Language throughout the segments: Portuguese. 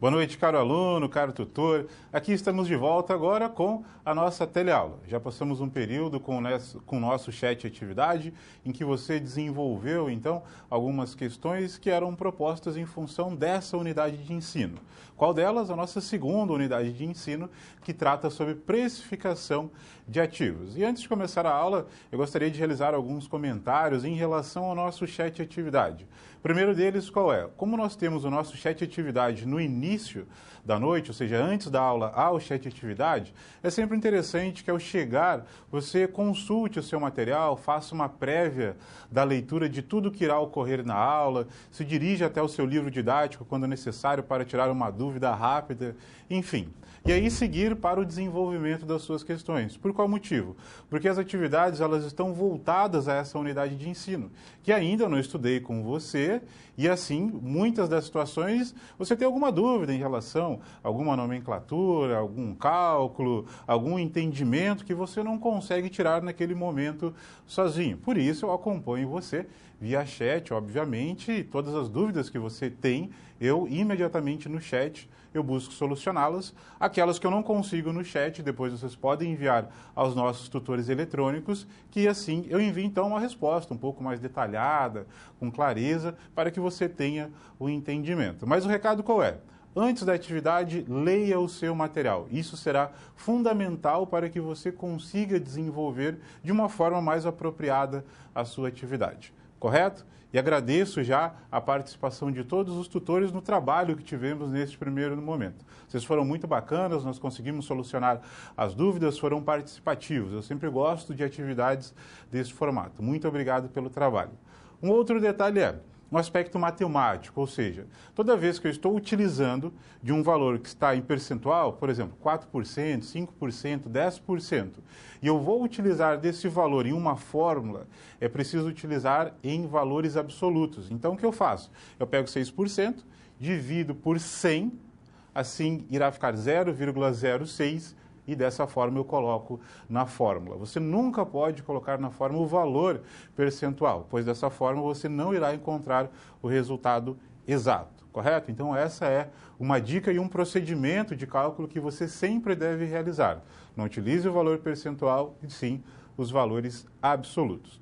Boa noite, caro aluno, caro tutor. Aqui estamos de volta agora com a nossa teleaula. Já passamos um período com o nosso chat atividade, em que você desenvolveu, então, algumas questões que eram propostas em função dessa unidade de ensino. Qual delas? A nossa segunda unidade de ensino, que trata sobre precificação de ativos. E antes de começar a aula, eu gostaria de realizar alguns comentários em relação ao nosso chat atividade. O primeiro deles, qual é? Como nós temos o nosso chat atividade no início da noite, ou seja, antes da aula ao chat atividade, é sempre interessante que ao chegar você consulte o seu material, faça uma prévia da leitura de tudo que irá ocorrer na aula, se dirija até o seu livro didático quando necessário para tirar uma dúvida rápida, enfim. E aí seguir para o desenvolvimento das suas questões. Por qual motivo? Porque as atividades elas estão voltadas a essa unidade de ensino, que ainda não estudei com você, e assim, muitas das situações, você tem alguma dúvida em relação a alguma nomenclatura, algum cálculo, algum entendimento que você não consegue tirar naquele momento sozinho. Por isso, eu acompanho você via chat, obviamente, e todas as dúvidas que você tem, eu imediatamente no chat eu busco solucioná-las. Aquelas que eu não consigo no chat, depois vocês podem enviar aos nossos tutores eletrônicos, que assim eu envio então uma resposta um pouco mais detalhada, com clareza, para que você tenha o entendimento. Mas o recado qual é? Antes da atividade, leia o seu material. Isso será fundamental para que você consiga desenvolver de uma forma mais apropriada a sua atividade. Correto? E agradeço já a participação de todos os tutores no trabalho que tivemos neste primeiro momento. Vocês foram muito bacanas, nós conseguimos solucionar as dúvidas, foram participativos. Eu sempre gosto de atividades desse formato. Muito obrigado pelo trabalho. Um outro detalhe é um aspecto matemático, ou seja, toda vez que eu estou utilizando de um valor que está em percentual, por exemplo, 4%, 5%, 10%, e eu vou utilizar desse valor em uma fórmula, é preciso utilizar em valores absolutos. Então, o que eu faço? Eu pego 6%, divido por 100, assim irá ficar 0,06, e dessa forma eu coloco na fórmula. Você nunca pode colocar na fórmula o valor percentual, pois dessa forma você não irá encontrar o resultado exato, correto? Então essa é uma dica e um procedimento de cálculo que você sempre deve realizar. Não utilize o valor percentual, e sim os valores absolutos.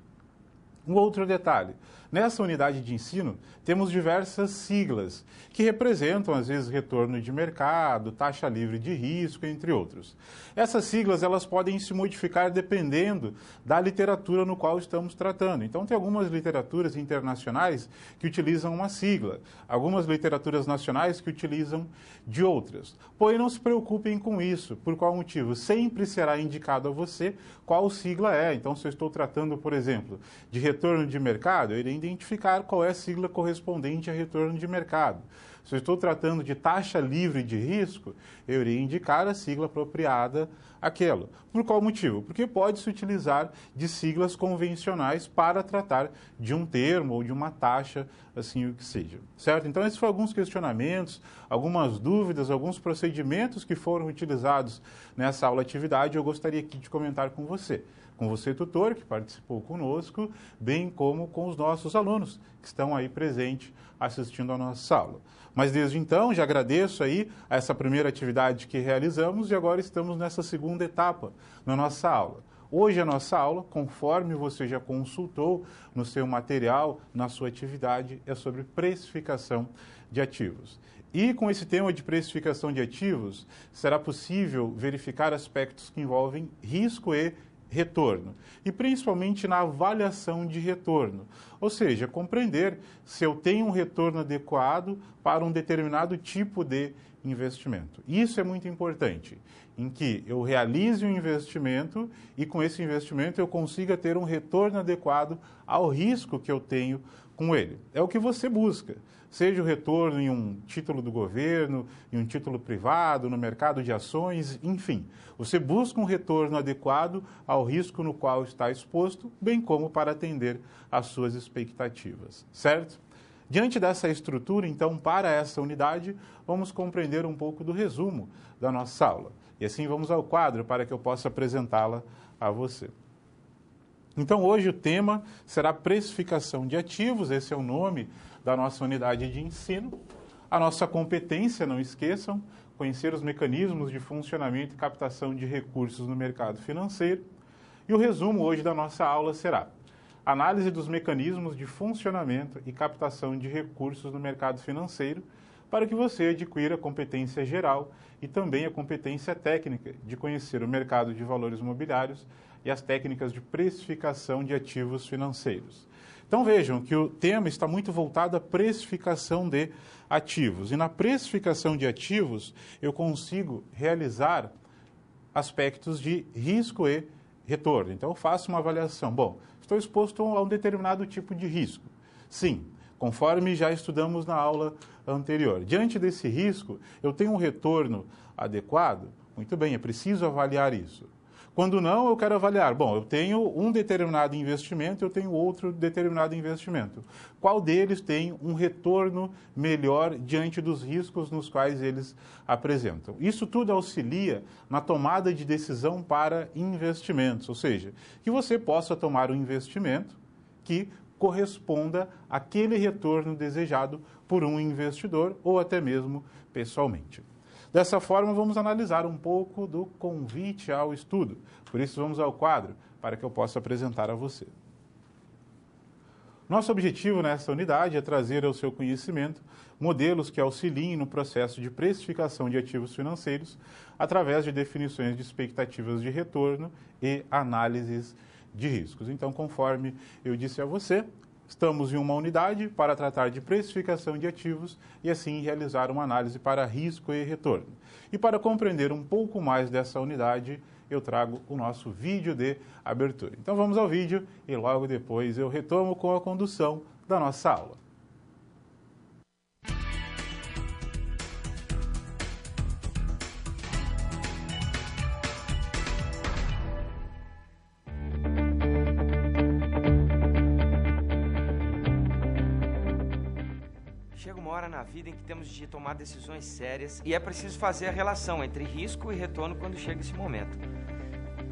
Um outro detalhe, nessa unidade de ensino temos diversas siglas que representam às vezes retorno de mercado, taxa livre de risco, entre outros. Essas siglas elas podem se modificar dependendo da literatura no qual estamos tratando. Então tem algumas literaturas internacionais que utilizam uma sigla, algumas literaturas nacionais que utilizam de outras. Porém não se preocupem com isso, por qual motivo? Sempre será indicado a você qual sigla é. Então se eu estou tratando, por exemplo, de retorno de mercado, eu irei identificar qual é a sigla correspondente a retorno de mercado. Se eu estou tratando de taxa livre de risco, eu irei indicar a sigla apropriada àquela. Por qual motivo? Porque pode-se utilizar de siglas convencionais para tratar de um termo ou de uma taxa, assim o que seja. Certo? Então, esses foram alguns questionamentos, algumas dúvidas, alguns procedimentos que foram utilizados nessa aula atividade, eu gostaria aqui de comentar com você. Com você, tutor, que participou conosco, bem como com os nossos alunos que estão aí presentes assistindo a nossa aula. Mas desde então, já agradeço aí a essa primeira atividade que realizamos e agora estamos nessa segunda etapa na nossa aula. Hoje a nossa aula, conforme você já consultou no seu material, na sua atividade, é sobre precificação de ativos. E com esse tema de precificação de ativos, será possível verificar aspectos que envolvem risco e retorno, e principalmente na avaliação de retorno, ou seja, compreender se eu tenho um retorno adequado para um determinado tipo de investimento. Isso é muito importante, em que eu realize um investimento e com esse investimento eu consiga ter um retorno adequado ao risco que eu tenho com ele. É o que você busca, seja o retorno em um título do governo, em um título privado, no mercado de ações, enfim. Você busca um retorno adequado ao risco no qual está exposto, bem como para atender às suas expectativas, certo? Diante dessa estrutura, então, para essa unidade, vamos compreender um pouco do resumo da nossa aula. E assim vamos ao quadro para que eu possa apresentá-la a você. Então, hoje o tema será precificação de ativos, esse é o nome da nossa unidade de ensino. A nossa competência, não esqueçam, conhecer os mecanismos de funcionamento e captação de recursos no mercado financeiro. E o resumo hoje da nossa aula será: análise dos mecanismos de funcionamento e captação de recursos no mercado financeiro, para que você adquira a competência geral e também a competência técnica de conhecer o mercado de valores imobiliários e as técnicas de precificação de ativos financeiros. Então vejam que o tema está muito voltado à precificação de ativos. E na precificação de ativos eu consigo realizar aspectos de risco e retorno. Então eu faço uma avaliação. Bom, estou exposto a um determinado tipo de risco. Sim, conforme já estudamos na aula anterior. Diante desse risco, eu tenho um retorno adequado? Muito bem, é preciso avaliar isso. Quando não, eu quero avaliar, bom, eu tenho um determinado investimento, eu tenho outro determinado investimento. Qual deles tem um retorno melhor diante dos riscos nos quais eles apresentam? Isso tudo auxilia na tomada de decisão para investimentos, ou seja, que você possa tomar um investimento que corresponda àquele retorno desejado por um investidor ou até mesmo pessoalmente. Dessa forma, vamos analisar um pouco do convite ao estudo. Por isso, vamos ao quadro para que eu possa apresentar a você. Nosso objetivo nessa unidade é trazer ao seu conhecimento modelos que auxiliem no processo de precificação de ativos financeiros através de definições de expectativas de retorno e análises de riscos. Então, conforme eu disse a você, estamos em uma unidade para tratar de precificação de ativos e assim realizar uma análise para risco e retorno. E para compreender um pouco mais dessa unidade, eu trago o nosso vídeo de abertura. Então vamos ao vídeo e logo depois eu retomo com a condução da nossa aula. Na vida em que temos de tomar decisões sérias e é preciso fazer a relação entre risco e retorno quando chega esse momento.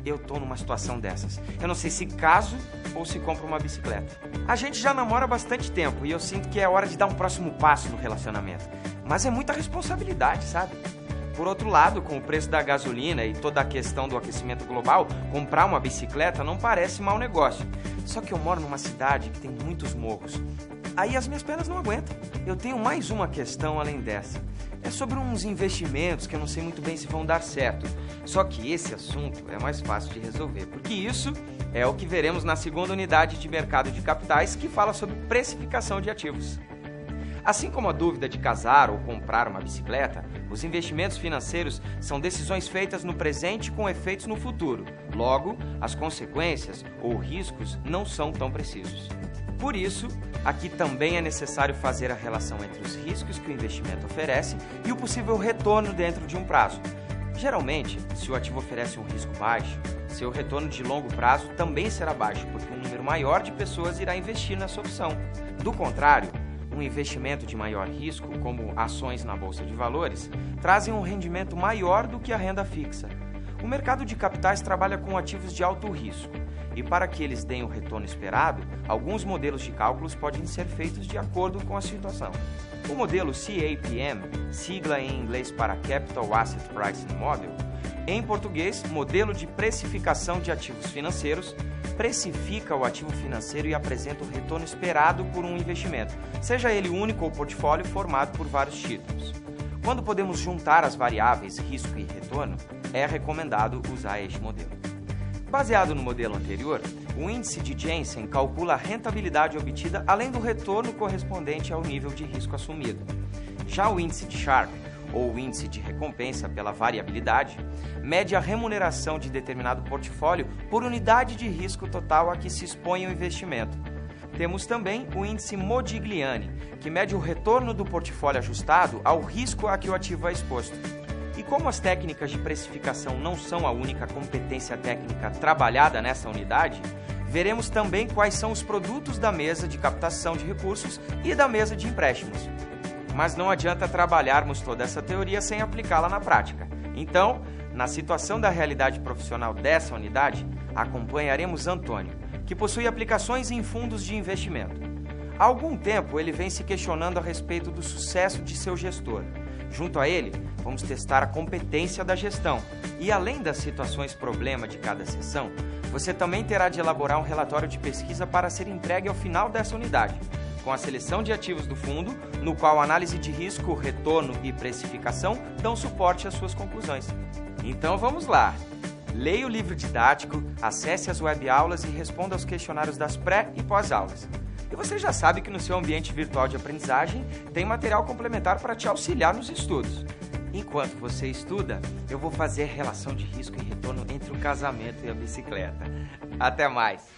Eu tô numa situação dessas. Eu não sei se caso ou se compro uma bicicleta. A gente já namora há bastante tempo e eu sinto que é hora de dar um próximo passo no relacionamento. Mas é muita responsabilidade, sabe? Por outro lado, com o preço da gasolina e toda a questão do aquecimento global, comprar uma bicicleta não parece mau negócio. Só que eu moro numa cidade que tem muitos morros. Aí as minhas pernas não aguentam. Eu tenho mais uma questão além dessa. É sobre uns investimentos que eu não sei muito bem se vão dar certo. Só que esse assunto é mais fácil de resolver, porque isso é o que veremos na segunda unidade de mercado de capitais, que fala sobre precificação de ativos. Assim como a dúvida de casar ou comprar uma bicicleta, os investimentos financeiros são decisões feitas no presente com efeitos no futuro. Logo, as consequências ou riscos não são tão precisos. Por isso, aqui também é necessário fazer a relação entre os riscos que o investimento oferece e o possível retorno dentro de um prazo. Geralmente, se o ativo oferece um risco baixo, seu retorno de longo prazo também será baixo, porque um número maior de pessoas irá investir nessa opção. Do contrário, um investimento de maior risco, como ações na Bolsa de Valores, trazem um rendimento maior do que a renda fixa. O mercado de capitais trabalha com ativos de alto risco. E para que eles deem o retorno esperado, alguns modelos de cálculos podem ser feitos de acordo com a situação. O modelo CAPM, sigla em inglês para Capital Asset Pricing Model, em português, Modelo de Precificação de Ativos Financeiros, precifica o ativo financeiro e apresenta o retorno esperado por um investimento, seja ele único ou portfólio formado por vários títulos. Quando podemos juntar as variáveis risco e retorno, é recomendado usar este modelo. Baseado no modelo anterior, o índice de Jensen calcula a rentabilidade obtida além do retorno correspondente ao nível de risco assumido. Já o índice de Sharpe, ou o índice de recompensa pela variabilidade, mede a remuneração de determinado portfólio por unidade de risco total a que se expõe o investimento. Temos também o índice Modigliani, que mede o retorno do portfólio ajustado ao risco a que o ativo é exposto. E como as técnicas de precificação não são a única competência técnica trabalhada nessa unidade, veremos também quais são os produtos da mesa de captação de recursos e da mesa de empréstimos. Mas não adianta trabalharmos toda essa teoria sem aplicá-la na prática. Então, na situação da realidade profissional dessa unidade, acompanharemos Antônio, que possui aplicações em fundos de investimento. Há algum tempo ele vem se questionando a respeito do sucesso de seu gestor. Junto a ele, vamos testar a competência da gestão. E além das situações problema de cada sessão, você também terá de elaborar um relatório de pesquisa para ser entregue ao final dessa unidade, com a seleção de ativos do fundo, no qual a análise de risco, retorno e precificação dão suporte às suas conclusões. Então vamos lá! Leia o livro didático, acesse as webaulas e responda aos questionários das pré- e pós-aulas. E você já sabe que no seu ambiente virtual de aprendizagem tem material complementar para te auxiliar nos estudos. Enquanto você estuda, eu vou fazer relação de risco e retorno entre o casamento e a bicicleta. Até mais!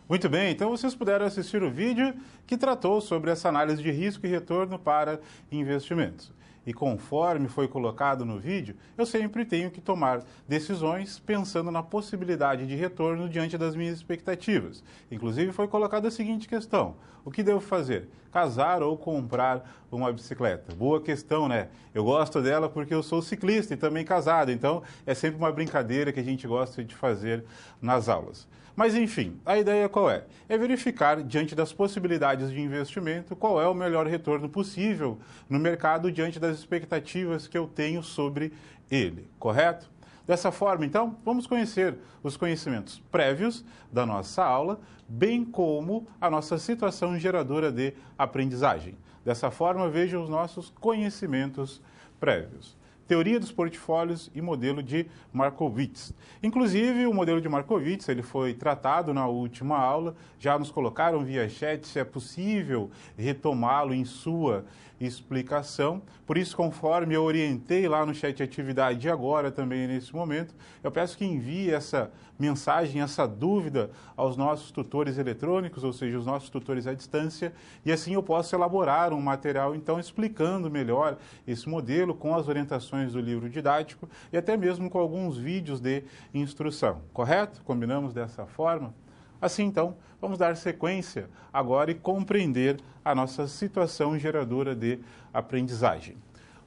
Muito bem, então vocês puderam assistir o vídeo que tratou sobre essa análise de risco e retorno para investimentos. E conforme foi colocado no vídeo, eu sempre tenho que tomar decisões pensando na possibilidade de retorno diante das minhas expectativas. Inclusive foi colocada a seguinte questão: o que devo fazer? Casar ou comprar uma bicicleta? Boa questão, né? Eu gosto dela porque eu sou ciclista e também casado, então é sempre uma brincadeira que a gente gosta de fazer nas aulas. Mas, enfim, a ideia qual é? É verificar, diante das possibilidades de investimento, qual é o melhor retorno possível no mercado diante das expectativas que eu tenho sobre ele, correto? Dessa forma, então, vamos conhecer os conhecimentos prévios da nossa aula, bem como a nossa situação geradora de aprendizagem. Dessa forma, veja os nossos conhecimentos prévios. Teoria dos portfólios e modelo de Markowitz. Inclusive, o modelo de Markowitz ele foi tratado na última aula, já nos colocaram via chat se é possível retomá-lo em sua explicação. Por isso, conforme eu orientei lá no chat atividade agora também nesse momento, eu peço que envie essa mensagem, essa dúvida aos nossos tutores eletrônicos, ou seja, os nossos tutores à distância, e assim eu posso elaborar um material, então, explicando melhor esse modelo com as orientações do livro didático e até mesmo com alguns vídeos de instrução, correto? Combinamos dessa forma? Assim, então, vamos dar sequência agora e compreender a nossa situação geradora de aprendizagem.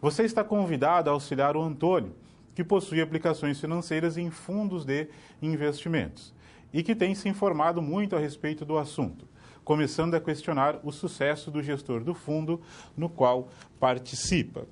Você está convidado a auxiliar o Antônio, que possui aplicações financeiras em fundos de investimentos e que tem se informado muito a respeito do assunto, começando a questionar o sucesso do gestor do fundo no qual participa.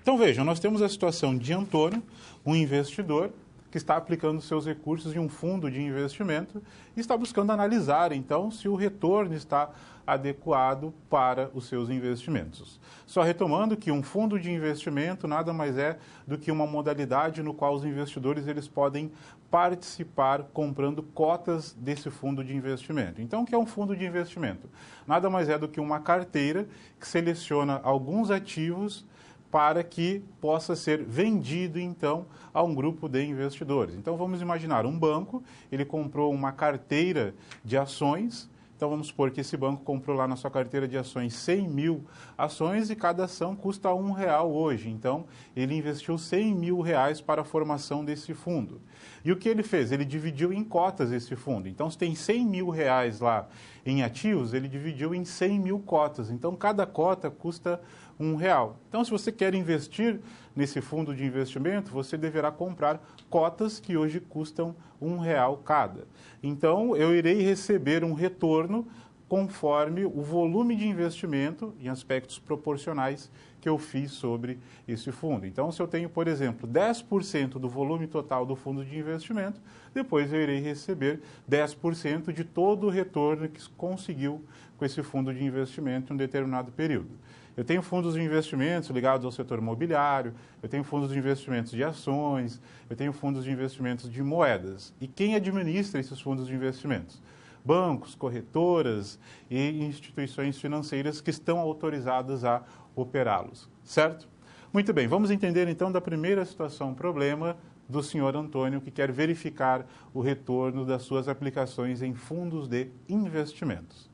Então vejam, nós temos a situação de Antônio, um investidor que está aplicando seus recursos em um fundo de investimento e está buscando analisar, então, se o retorno está adequado para os seus investimentos. Só retomando que um fundo de investimento nada mais é do que uma modalidade no qual os investidores eles podem participar comprando cotas desse fundo de investimento. Então, o que é um fundo de investimento? Nada mais é do que uma carteira que seleciona alguns ativos para que possa ser vendido, então, a um grupo de investidores. Então, vamos imaginar um banco, ele comprou uma carteira de ações. Então, vamos supor que esse banco comprou lá na sua carteira de ações 100 mil ações e cada ação custa R$1 hoje. Então, ele investiu R$100 mil para a formação desse fundo. E o que ele fez? Ele dividiu em cotas esse fundo. Então, se tem R$100 mil lá em ativos, ele dividiu em 100 mil cotas. Então, cada cota custa R$1. Então, se você quer investir nesse fundo de investimento, você deverá comprar cotas que hoje custam R$1 cada. Então, eu irei receber um retorno conforme o volume de investimento em aspectos proporcionais que eu fiz sobre esse fundo. Então, se eu tenho, por exemplo, 10% do volume total do fundo de investimento, depois eu irei receber 10% de todo o retorno que conseguiu com esse fundo de investimento em um determinado período. Eu tenho fundos de investimentos ligados ao setor imobiliário, eu tenho fundos de investimentos de ações, eu tenho fundos de investimentos de moedas. E quem administra esses fundos de investimentos? Bancos, corretoras e instituições financeiras que estão autorizadas a operá-los, certo? Muito bem, vamos entender então da primeira situação problema do senhor Antônio, que quer verificar o retorno das suas aplicações em fundos de investimentos.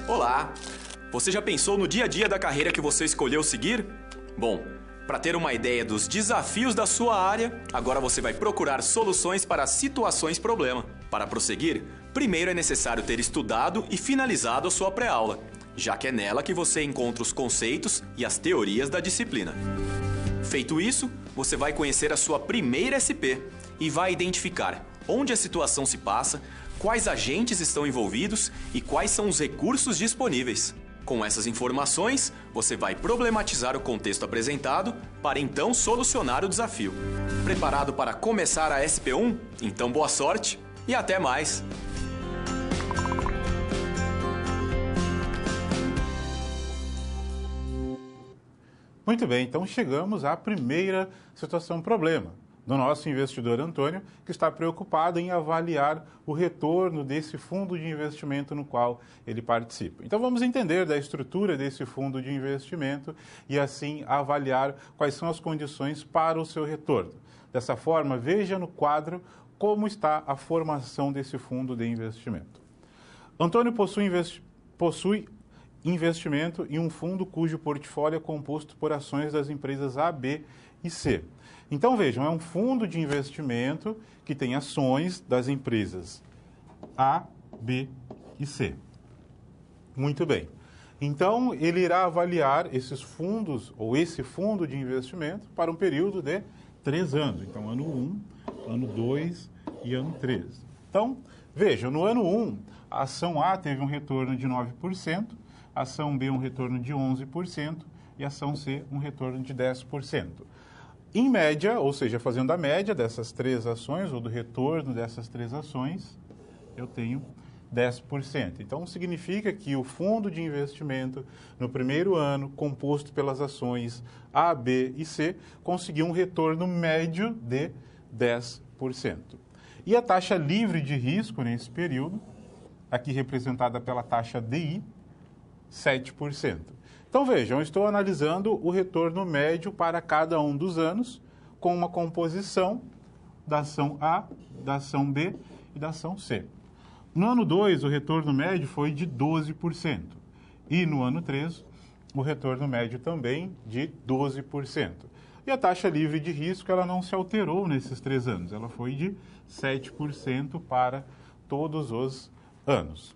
Olá! Você já pensou no dia a dia da carreira que você escolheu seguir? Bom, para ter uma ideia dos desafios da sua área, agora você vai procurar soluções para situações problema. Para prosseguir, primeiro é necessário ter estudado e finalizado a sua pré-aula. já que é nela que você encontra os conceitos e as teorias da disciplina. Feito isso, você vai conhecer a sua primeira SP e vai identificar onde a situação se passa, quais agentes estão envolvidos e quais são os recursos disponíveis. Com essas informações, você vai problematizar o contexto apresentado para então solucionar o desafio. Preparado para começar a SP1? Então boa sorte e até mais! Muito bem, então chegamos à primeira situação problema do nosso investidor Antônio, que está preocupado em avaliar o retorno desse fundo de investimento no qual ele participa. Então vamos entender da estrutura desse fundo de investimento e assim avaliar quais são as condições para o seu retorno. Dessa forma, veja no quadro como está a formação desse fundo de investimento. Antônio possui investimento em um fundo cujo portfólio é composto por ações das empresas A, B e C. Então, vejam, é um fundo de investimento que tem ações das empresas A, B e C. Muito bem. Então, ele irá avaliar esses fundos, ou esse fundo de investimento, para um período de 3 anos. Então, ano 1, ano 2 e ano 3. Então, vejam, no ano 1, a ação A teve um retorno de 9%, a ação B um retorno de 11% e a ação C um retorno de 10%. Em média, ou seja, fazendo a média dessas 3 ações, ou do retorno dessas 3 ações, eu tenho 10%. Então, significa que o fundo de investimento, no primeiro ano, composto pelas ações A, B e C, conseguiu um retorno médio de 10%. E a taxa livre de risco nesse período, aqui representada pela taxa DI, 7%. Então, vejam, eu estou analisando o retorno médio para cada um dos anos com uma composição da ação A, da ação B e da ação C. No ano 2, o retorno médio foi de 12%. E no ano 3, o retorno médio também de 12%. E a taxa livre de risco ela não se alterou nesses 3 anos. Ela foi de 7% para todos os anos.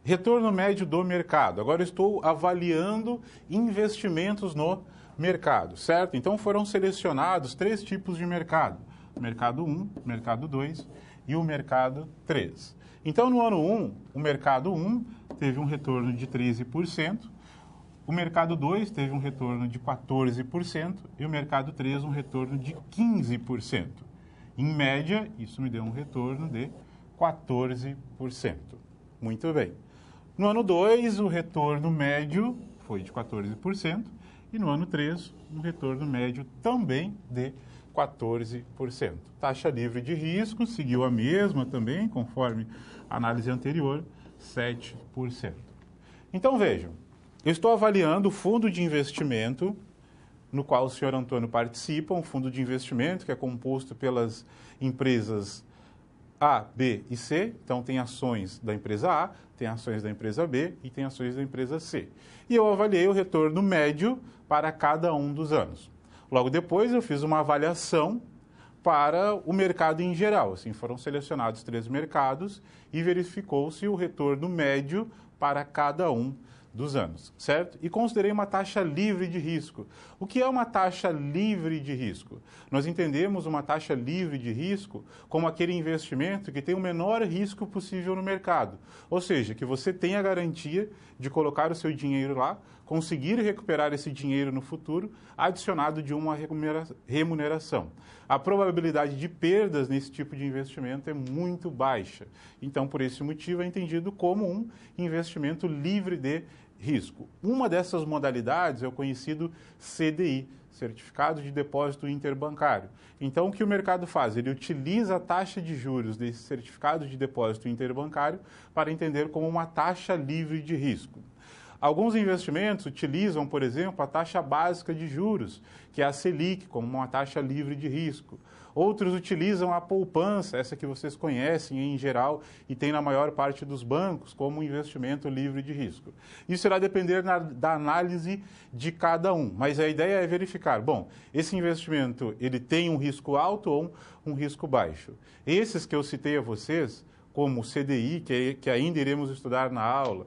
Retorno médio do mercado. Agora estou avaliando investimentos no mercado, certo? Então foram selecionados 3 tipos de mercado. O mercado 1, o mercado 2 e o mercado 3. Então no ano 1, o mercado 1 teve um retorno de 13%, o mercado 2 teve um retorno de 14% e o mercado 3 um retorno de 15%. Em média, isso me deu um retorno de 14%. Muito bem. No ano 2, o retorno médio foi de 14% e no ano 3, um retorno médio também de 14%. Taxa livre de risco seguiu a mesma também, conforme a análise anterior, 7%. Então, vejam, eu estou avaliando o fundo de investimento no qual o senhor Antônio participa, um fundo de investimento que é composto pelas empresas A, B e C. Então, tem ações da empresa A, tem ações da empresa B e tem ações da empresa C. E eu avaliei o retorno médio para cada um dos anos. Logo depois, eu fiz uma avaliação para o mercado em geral. Assim, foram selecionados 3 mercados e verificou-se o retorno médio para cada um dos anos, certo? E considerei uma taxa livre de risco. O que é uma taxa livre de risco? Nós entendemos uma taxa livre de risco como aquele investimento que tem o menor risco possível no mercado. Ou seja, que você tem a garantia de colocar o seu dinheiro lá, conseguir recuperar esse dinheiro no futuro, adicionado de uma remuneração. A probabilidade de perdas nesse tipo de investimento é muito baixa. Então, por esse motivo, é entendido como um investimento livre de risco. Uma dessas modalidades é o conhecido CDI, Certificado de Depósito Interbancário. Então, o que o mercado faz? Ele utiliza a taxa de juros desse certificado de depósito interbancário para entender como uma taxa livre de risco. Alguns investimentos utilizam, por exemplo, a taxa básica de juros, que é a Selic, como uma taxa livre de risco. Outros utilizam a poupança, essa que vocês conhecem em geral e tem na maior parte dos bancos, como um investimento livre de risco. Isso irá depender da análise de cada um, mas a ideia é verificar, bom, esse investimento ele tem um risco alto ou um risco baixo. Esses que eu citei a vocês, como o CDI, que ainda iremos estudar na aula,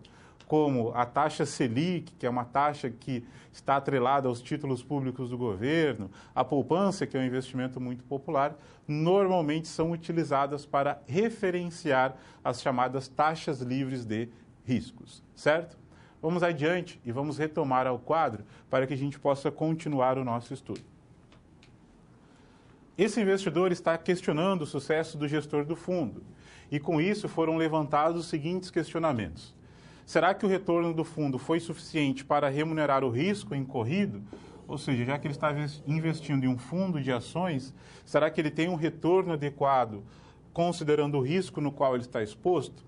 como a taxa Selic, que é uma taxa que está atrelada aos títulos públicos do governo, a poupança, que é um investimento muito popular, normalmente são utilizadas para referenciar as chamadas taxas livres de riscos, certo? Vamos adiante e vamos retomar ao quadro para que a gente possa continuar o nosso estudo. Esse investidor está questionando o sucesso do gestor do fundo e, com isso, foram levantados os seguintes questionamentos. Será que o retorno do fundo foi suficiente para remunerar o risco incorrido? Ou seja, já que ele está investindo em um fundo de ações, será que ele tem um retorno adequado, considerando o risco no qual ele está exposto?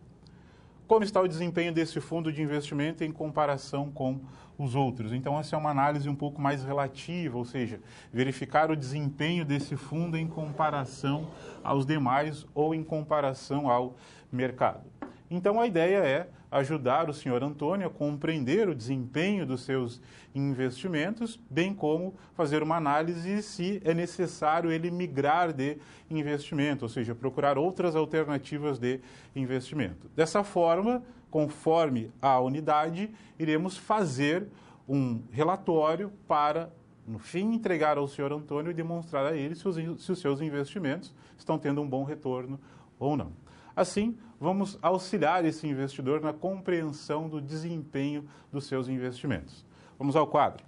Como está o desempenho desse fundo de investimento em comparação com os outros? Então, essa é uma análise um pouco mais relativa, ou seja, verificar o desempenho desse fundo em comparação aos demais ou em comparação ao mercado. Então, a ideia é ajudar o senhor Antônio a compreender o desempenho dos seus investimentos, bem como fazer uma análise se é necessário ele migrar de investimento, ou seja, procurar outras alternativas de investimento. Dessa forma, conforme a unidade, iremos fazer um relatório para, no fim, entregar ao senhor Antônio e demonstrar a ele se os seus investimentos estão tendo um bom retorno ou não. Assim, vamos auxiliar esse investidor na compreensão do desempenho dos seus investimentos. Vamos ao quadro.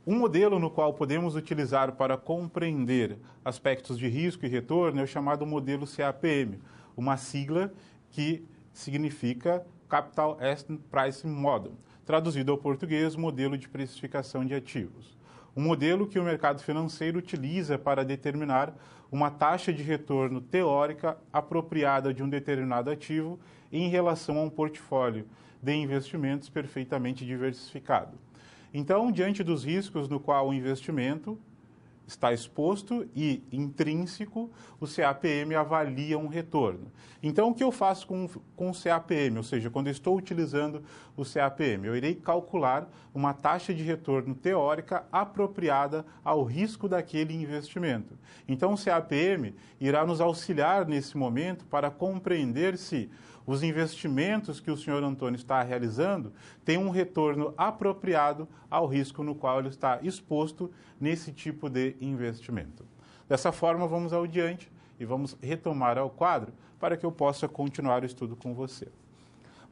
Um modelo no qual podemos utilizar para compreender aspectos de risco e retorno é o chamado modelo CAPM, uma sigla que significa Capital Asset Pricing Model, traduzido ao português, modelo de precificação de ativos. Um modelo que o mercado financeiro utiliza para determinar uma taxa de retorno teórica apropriada de um determinado ativo em relação a um portfólio de investimentos perfeitamente diversificado. Então, diante dos riscos no qual o investimento está exposto e intrínseco, o CAPM avalia um retorno. Então, o que eu faço com o CAPM? Ou seja, quando eu estou utilizando o CAPM, eu irei calcular uma taxa de retorno teórica apropriada ao risco daquele investimento. Então, o CAPM irá nos auxiliar nesse momento para compreender se os investimentos que o senhor Antônio está realizando têm um retorno apropriado ao risco no qual ele está exposto nesse tipo de investimento. Dessa forma, vamos ao diante e vamos retomar ao quadro para que eu possa continuar o estudo com você.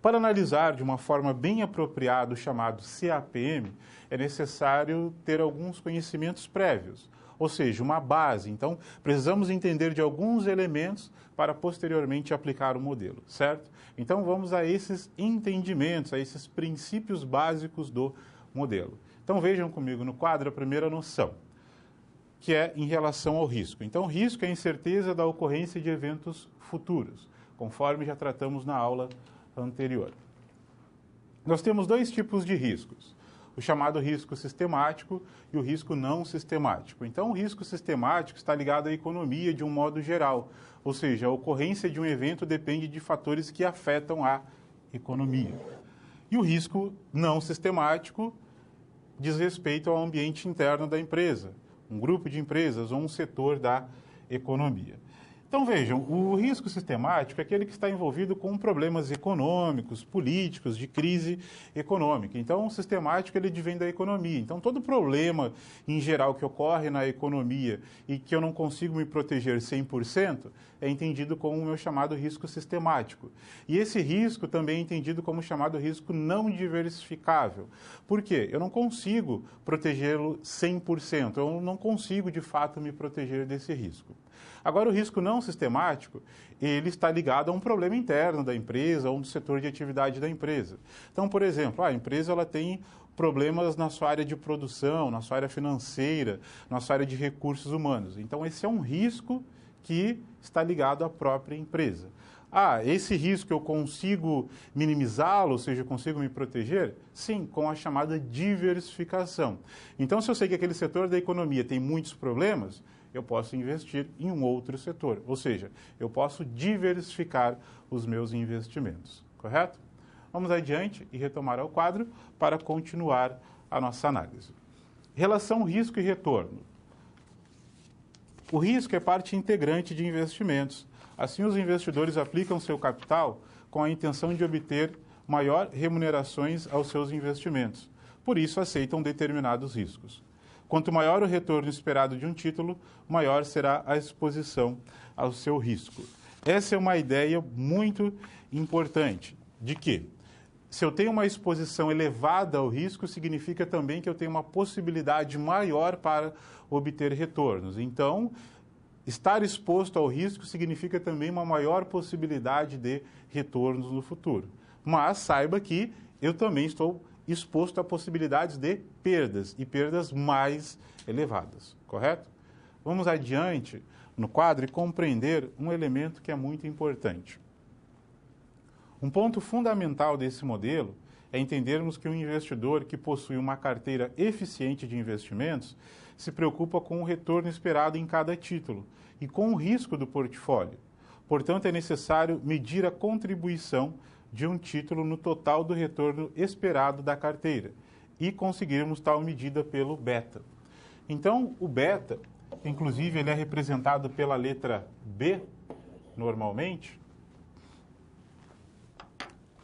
Para analisar de uma forma bem apropriada o chamado CAPM, é necessário ter alguns conhecimentos prévios, ou seja, uma base. Então, precisamos entender de alguns elementos para posteriormente aplicar o modelo, certo? Então, vamos a esses entendimentos, a esses princípios básicos do modelo. Então, vejam comigo no quadro a primeira noção, que é em relação ao risco. Então, risco é a incerteza da ocorrência de eventos futuros, conforme já tratamos na aula anterior. Nós temos dois tipos de riscos, o chamado risco sistemático e o risco não sistemático. Então, o risco sistemático está ligado à economia de um modo geral, ou seja, a ocorrência de um evento depende de fatores que afetam a economia. E o risco não sistemático diz respeito ao ambiente interno da empresa, um grupo de empresas ou um setor da economia. Então, vejam, o risco sistemático é aquele que está envolvido com problemas econômicos, políticos, de crise econômica. Então, o sistemático ele vem da economia. Então, todo problema, em geral, que ocorre na economia e que eu não consigo me proteger 100%, é entendido como o meu chamado risco sistemático. E esse risco também é entendido como chamado risco não diversificável. Por quê? Eu não consigo protegê-lo 100%, eu não consigo, de fato, me proteger desse risco. Agora, o risco não sistemático, ele está ligado a um problema interno da empresa ou do setor de atividade da empresa. Então, por exemplo, a empresa ela tem problemas na sua área de produção, na sua área financeira, na sua área de recursos humanos. Então, esse é um risco que está ligado à própria empresa. Esse risco eu consigo minimizá-lo, ou seja, eu consigo me proteger? Sim, com a chamada diversificação. Então, se eu sei que aquele setor da economia tem muitos problemas, eu posso investir em um outro setor, ou seja, eu posso diversificar os meus investimentos, correto? Vamos adiante e retomar ao quadro para continuar a nossa análise. Relação risco e retorno. O risco é parte integrante de investimentos. Assim, os investidores aplicam seu capital com a intenção de obter maior remunerações aos seus investimentos. Por isso, aceitam determinados riscos. Quanto maior o retorno esperado de um título, maior será a exposição ao seu risco. Essa é uma ideia muito importante, de que se eu tenho uma exposição elevada ao risco, significa também que eu tenho uma possibilidade maior para obter retornos. Então, estar exposto ao risco significa também uma maior possibilidade de retornos no futuro. Mas saiba que eu também estou exposto a possibilidades de perdas, e perdas mais elevadas, correto? Vamos adiante no quadro e compreender um elemento que é muito importante. Um ponto fundamental desse modelo é entendermos que um investidor que possui uma carteira eficiente de investimentos se preocupa com o retorno esperado em cada título e com o risco do portfólio. Portanto, é necessário medir a contribuição de um título no total do retorno esperado da carteira e conseguirmos tal medida pelo beta. Então, o beta, inclusive, ele é representado pela letra B, normalmente.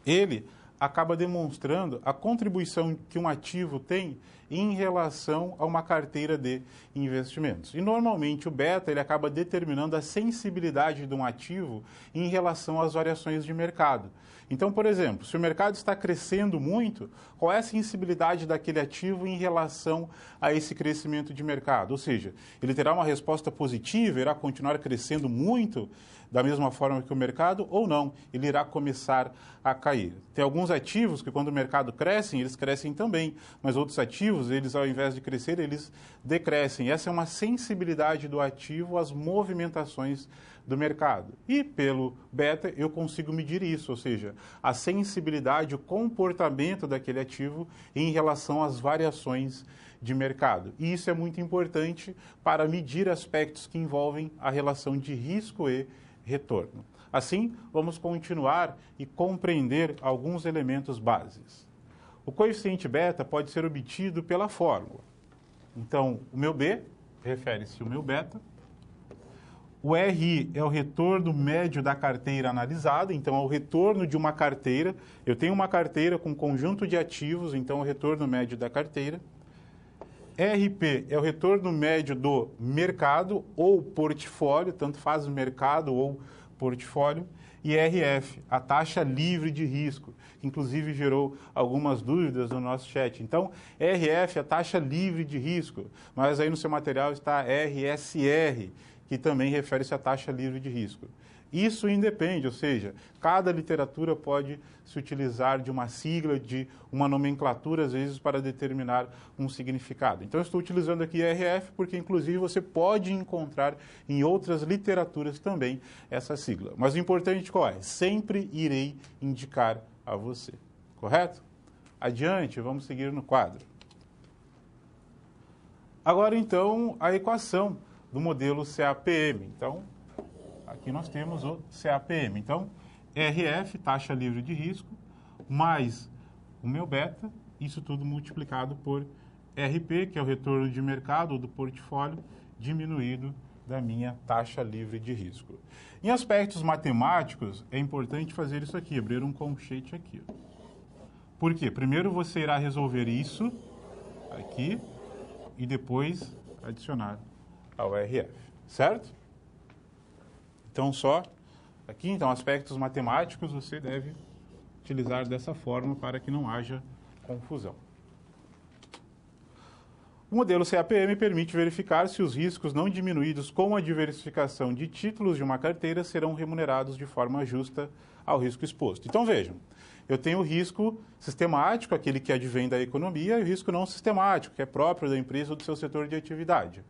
Ele acaba demonstrando a contribuição que um ativo tem em relação a uma carteira de investimentos. E, normalmente, o beta ele acaba determinando a sensibilidade de um ativo em relação às variações de mercado. Então, por exemplo, se o mercado está crescendo muito, qual é a sensibilidade daquele ativo em relação a esse crescimento de mercado? Ou seja, ele terá uma resposta positiva, irá continuar crescendo muito da mesma forma que o mercado ou não? Ele irá começar a cair. Tem alguns ativos que quando o mercado cresce, eles crescem também, mas outros ativos, eles ao invés de crescer, eles decrescem. Essa é uma sensibilidade do ativo às movimentações do mercado. E pelo beta eu consigo medir isso, ou seja, a sensibilidade, o comportamento daquele ativo em relação às variações de mercado. E isso é muito importante para medir aspectos que envolvem a relação de risco e retorno. Assim, vamos continuar e compreender alguns elementos básicos. O coeficiente beta pode ser obtido pela fórmula. Então, o meu B refere-se ao meu beta. O RI é o retorno médio da carteira analisada, então é o retorno de uma carteira. Eu tenho uma carteira com um conjunto de ativos, então é o retorno médio da carteira. RP é o retorno médio do mercado ou portfólio, tanto faz o mercado ou portfólio. E RF, a taxa livre de risco, que inclusive gerou algumas dúvidas no nosso chat. Então, RF é a taxa livre de risco, mas aí no seu material está RSR, que também refere-se à taxa livre de risco. Isso independe, ou seja, cada literatura pode se utilizar de uma sigla, de uma nomenclatura, às vezes, para determinar um significado. Então, eu estou utilizando aqui RF porque, inclusive, você pode encontrar em outras literaturas também essa sigla. Mas o importante qual é? Sempre irei indicar a você, correto? Adiante, vamos seguir no quadro. Agora, então, a equação do modelo CAPM. Então, aqui nós temos o CAPM. Então, RF, taxa livre de risco, mais o meu beta, isso tudo multiplicado por RP, que é o retorno de mercado ou do portfólio, diminuído da minha taxa livre de risco. Em aspectos matemáticos, é importante fazer isso aqui, abrir um colchete aqui. Por quê? Primeiro você irá resolver isso aqui e depois adicionar ao RF, certo? Então, só aqui, então, aspectos matemáticos você deve utilizar dessa forma para que não haja confusão. O modelo CAPM permite verificar se os riscos não diminuídos com a diversificação de títulos de uma carteira serão remunerados de forma justa ao risco exposto. Então, vejam, eu tenho o risco sistemático, aquele que advém da economia, e o risco não sistemático, que é próprio da empresa ou do seu setor de atividade.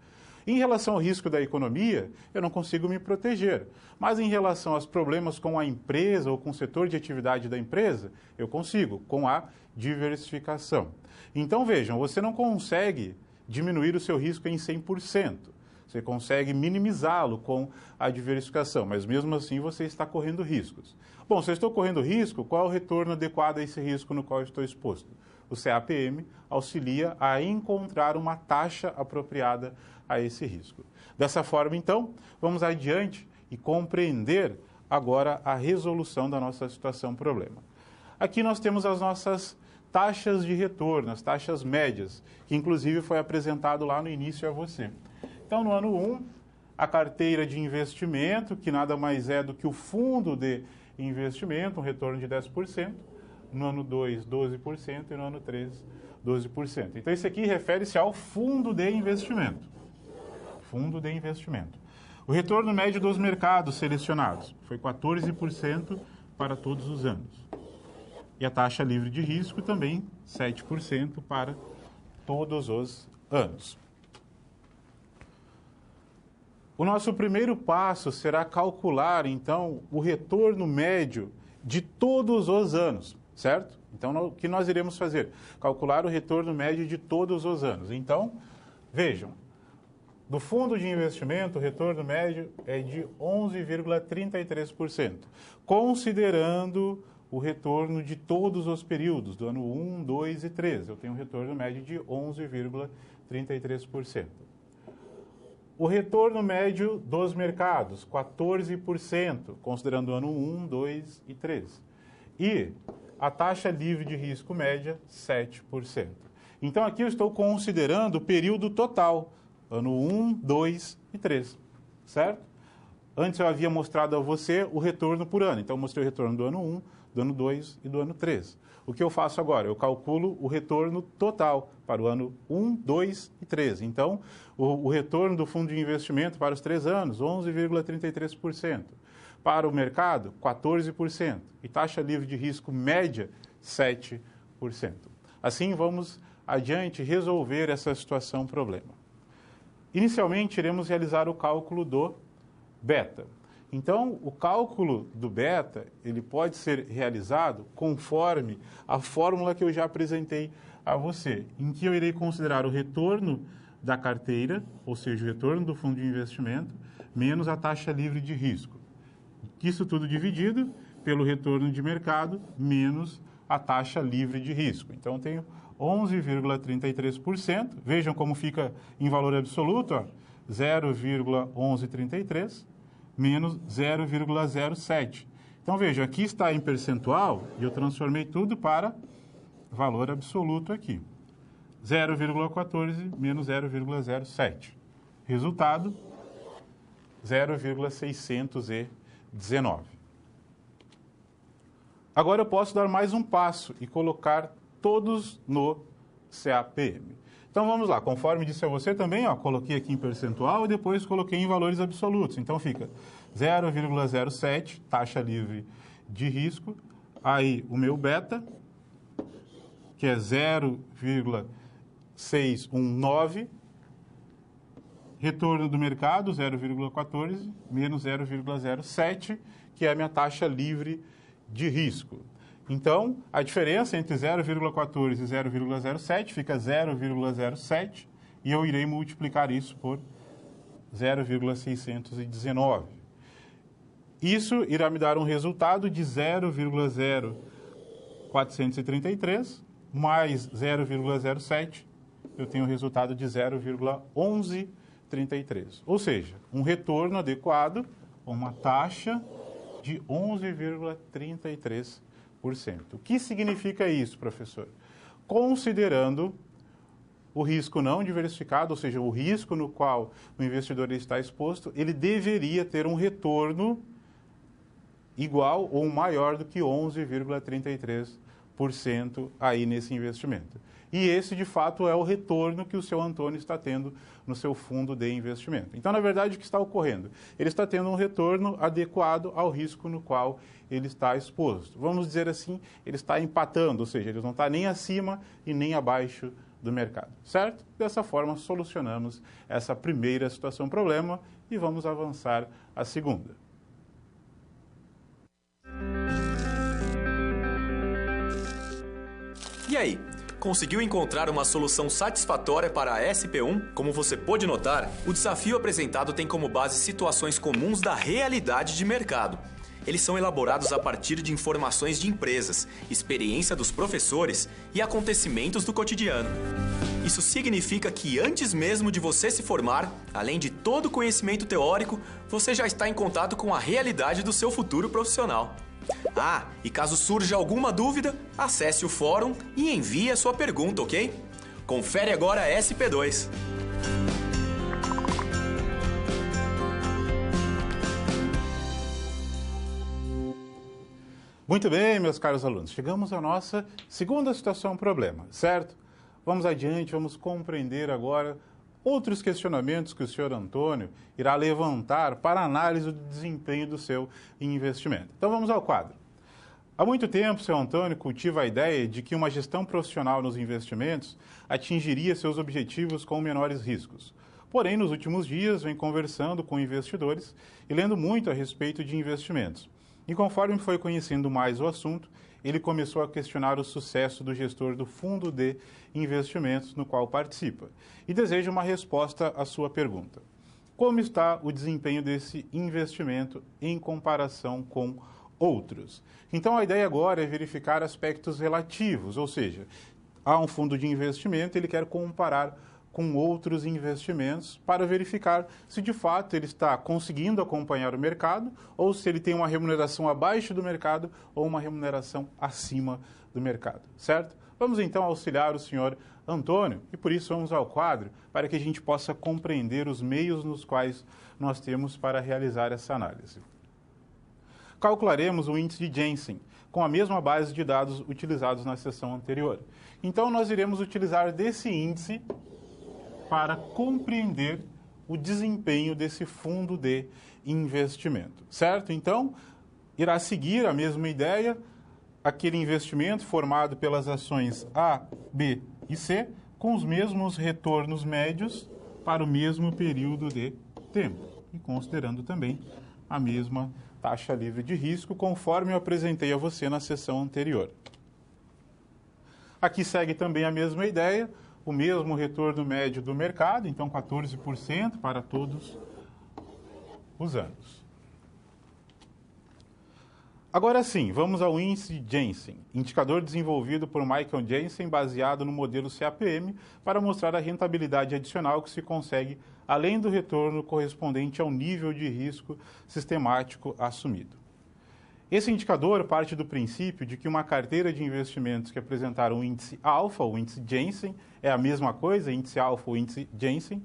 Em relação ao risco da economia, eu não consigo me proteger. Mas em relação aos problemas com a empresa ou com o setor de atividade da empresa, eu consigo, com a diversificação. Então, vejam, você não consegue diminuir o seu risco em 100%. Você consegue minimizá-lo com a diversificação, mas mesmo assim você está correndo riscos. Bom, se eu estou correndo risco, qual é o retorno adequado a esse risco no qual eu estou exposto? O CAPM auxilia a encontrar uma taxa apropriada a esse risco. Dessa forma, então, vamos adiante e compreender agora a resolução da nossa situação problema. Aqui nós temos as nossas taxas de retorno, as taxas médias, que inclusive foi apresentado lá no início a você. Então, no ano 1, a carteira de investimento, que nada mais é do que o fundo de investimento, um retorno de 10%, no ano 2, 12%, e no ano 3, 12%. Então, isso aqui refere-se ao fundo de investimento. Fundo de investimento. O retorno médio dos mercados selecionados foi 14% para todos os anos. E a taxa livre de risco também 7% para todos os anos. O nosso primeiro passo será calcular, então, o retorno médio de todos os anos, certo? Então, o que nós iremos fazer? Calcular o retorno médio de todos os anos. Então, vejam, do fundo de investimento, o retorno médio é de 11,33%, considerando o retorno de todos os períodos, do ano 1, 2 e 3. Eu tenho um retorno médio de 11,33%. O retorno médio dos mercados, 14%, considerando o ano 1, 2 e 3. E a taxa livre de risco média, 7%. Então, aqui eu estou considerando o período total, ano 1, 2 e 3, certo? Antes eu havia mostrado a você o retorno por ano. Então, eu mostrei o retorno do ano 1, do ano 2 e do ano 3. O que eu faço agora? Eu calculo o retorno total para o ano 1, 2 e 3. Então, o retorno do fundo de investimento para os 3 anos, 11,33%. Para o mercado, 14%. E taxa livre de risco média, 7%. Assim, vamos adiante resolver essa situação problema. Inicialmente, iremos realizar o cálculo do beta. Então, o cálculo do beta, ele pode ser realizado conforme a fórmula que eu já apresentei a você, em que eu irei considerar o retorno da carteira, ou seja, o retorno do fundo de investimento, menos a taxa livre de risco. Isso tudo dividido pelo retorno de mercado, menos a taxa livre de risco. Então, tenho 11,33%. Vejam como fica em valor absoluto, ó, 0,1133 menos 0,07. Então, vejam, aqui está em percentual e eu transformei tudo para valor absoluto aqui. 0,14 menos 0,07. Resultado, 0,619. Agora eu posso dar mais um passo e colocar todos no CAPM. Então, vamos lá. Conforme disse a você também, ó, coloquei aqui em percentual e depois coloquei em valores absolutos. Então, fica 0,07, taxa livre de risco. Aí, o meu beta, que é 0,619. Retorno do mercado, 0,14, menos 0,07, que é a minha taxa livre de risco. Então, a diferença entre 0,14 e 0,07 fica 0,07 e eu irei multiplicar isso por 0,619. Isso irá me dar um resultado de 0,0433 mais 0,07, eu tenho um resultado de 0,1133. Ou seja, um retorno adequado, uma taxa de 11,33%. O que significa isso, professor? Considerando o risco não diversificado, ou seja, o risco no qual o investidor está exposto, ele deveria ter um retorno igual ou maior do que 11,33% aí nesse investimento. E esse, de fato, é o retorno que o seu Antônio está tendo no seu fundo de investimento. Então, na verdade, o que está ocorrendo? Ele está tendo um retorno adequado ao risco no qual ele está exposto. Vamos dizer assim, ele está empatando, ou seja, ele não está nem acima e nem abaixo do mercado, certo? Dessa forma, solucionamos essa primeira situação problema e vamos avançar à segunda. E aí? Conseguiu encontrar uma solução satisfatória para a SP1? Como você pôde notar, o desafio apresentado tem como base situações comuns da realidade de mercado. Eles são elaborados a partir de informações de empresas, experiência dos professores e acontecimentos do cotidiano. Isso significa que antes mesmo de você se formar, além de todo o conhecimento teórico, você já está em contato com a realidade do seu futuro profissional. Ah, e caso surja alguma dúvida, acesse o fórum e envie a sua pergunta, ok? Confere agora a SP2. Muito bem, meus caros alunos, chegamos à nossa segunda situação problema, certo? Vamos adiante, vamos compreender agora outros questionamentos que o senhor Antônio irá levantar para análise do desempenho do seu investimento. Então vamos ao quadro. Há muito tempo, o senhor Antônio cultiva a ideia de que uma gestão profissional nos investimentos atingiria seus objetivos com menores riscos. Porém, nos últimos dias, vem conversando com investidores e lendo muito a respeito de investimentos. E conforme foi conhecendo mais o assunto, ele começou a questionar o sucesso do gestor do fundo de investimentos no qual participa e deseja uma resposta à sua pergunta. Como está o desempenho desse investimento em comparação com outros? Então, a ideia agora é verificar aspectos relativos, ou seja, há um fundo de investimento, ele quer comparar com outros investimentos para verificar se de fato ele está conseguindo acompanhar o mercado ou se ele tem uma remuneração abaixo do mercado ou uma remuneração acima do mercado, certo? Vamos então auxiliar o senhor Antônio e por isso vamos ao quadro para que a gente possa compreender os meios nos quais nós temos para realizar essa análise. Calcularemos o índice de Jensen com a mesma base de dados utilizados na sessão anterior. Então nós iremos utilizar desse índice para compreender o desempenho desse fundo de investimento, certo? Então, irá seguir a mesma ideia, aquele investimento formado pelas ações A, B e C, com os mesmos retornos médios para o mesmo período de tempo, e considerando também a mesma taxa livre de risco, conforme eu apresentei a você na sessão anterior. Aqui segue também a mesma ideia, o mesmo retorno médio do mercado, então 14% para todos os anos. Agora sim, vamos ao índice Jensen, indicador desenvolvido por Michael Jensen baseado no modelo CAPM para mostrar a rentabilidade adicional que se consegue além do retorno correspondente ao nível de risco sistemático assumido. Esse indicador parte do princípio de que uma carteira de investimentos que apresentar um índice alfa, o índice Jensen, é a mesma coisa, índice alfa ou índice Jensen,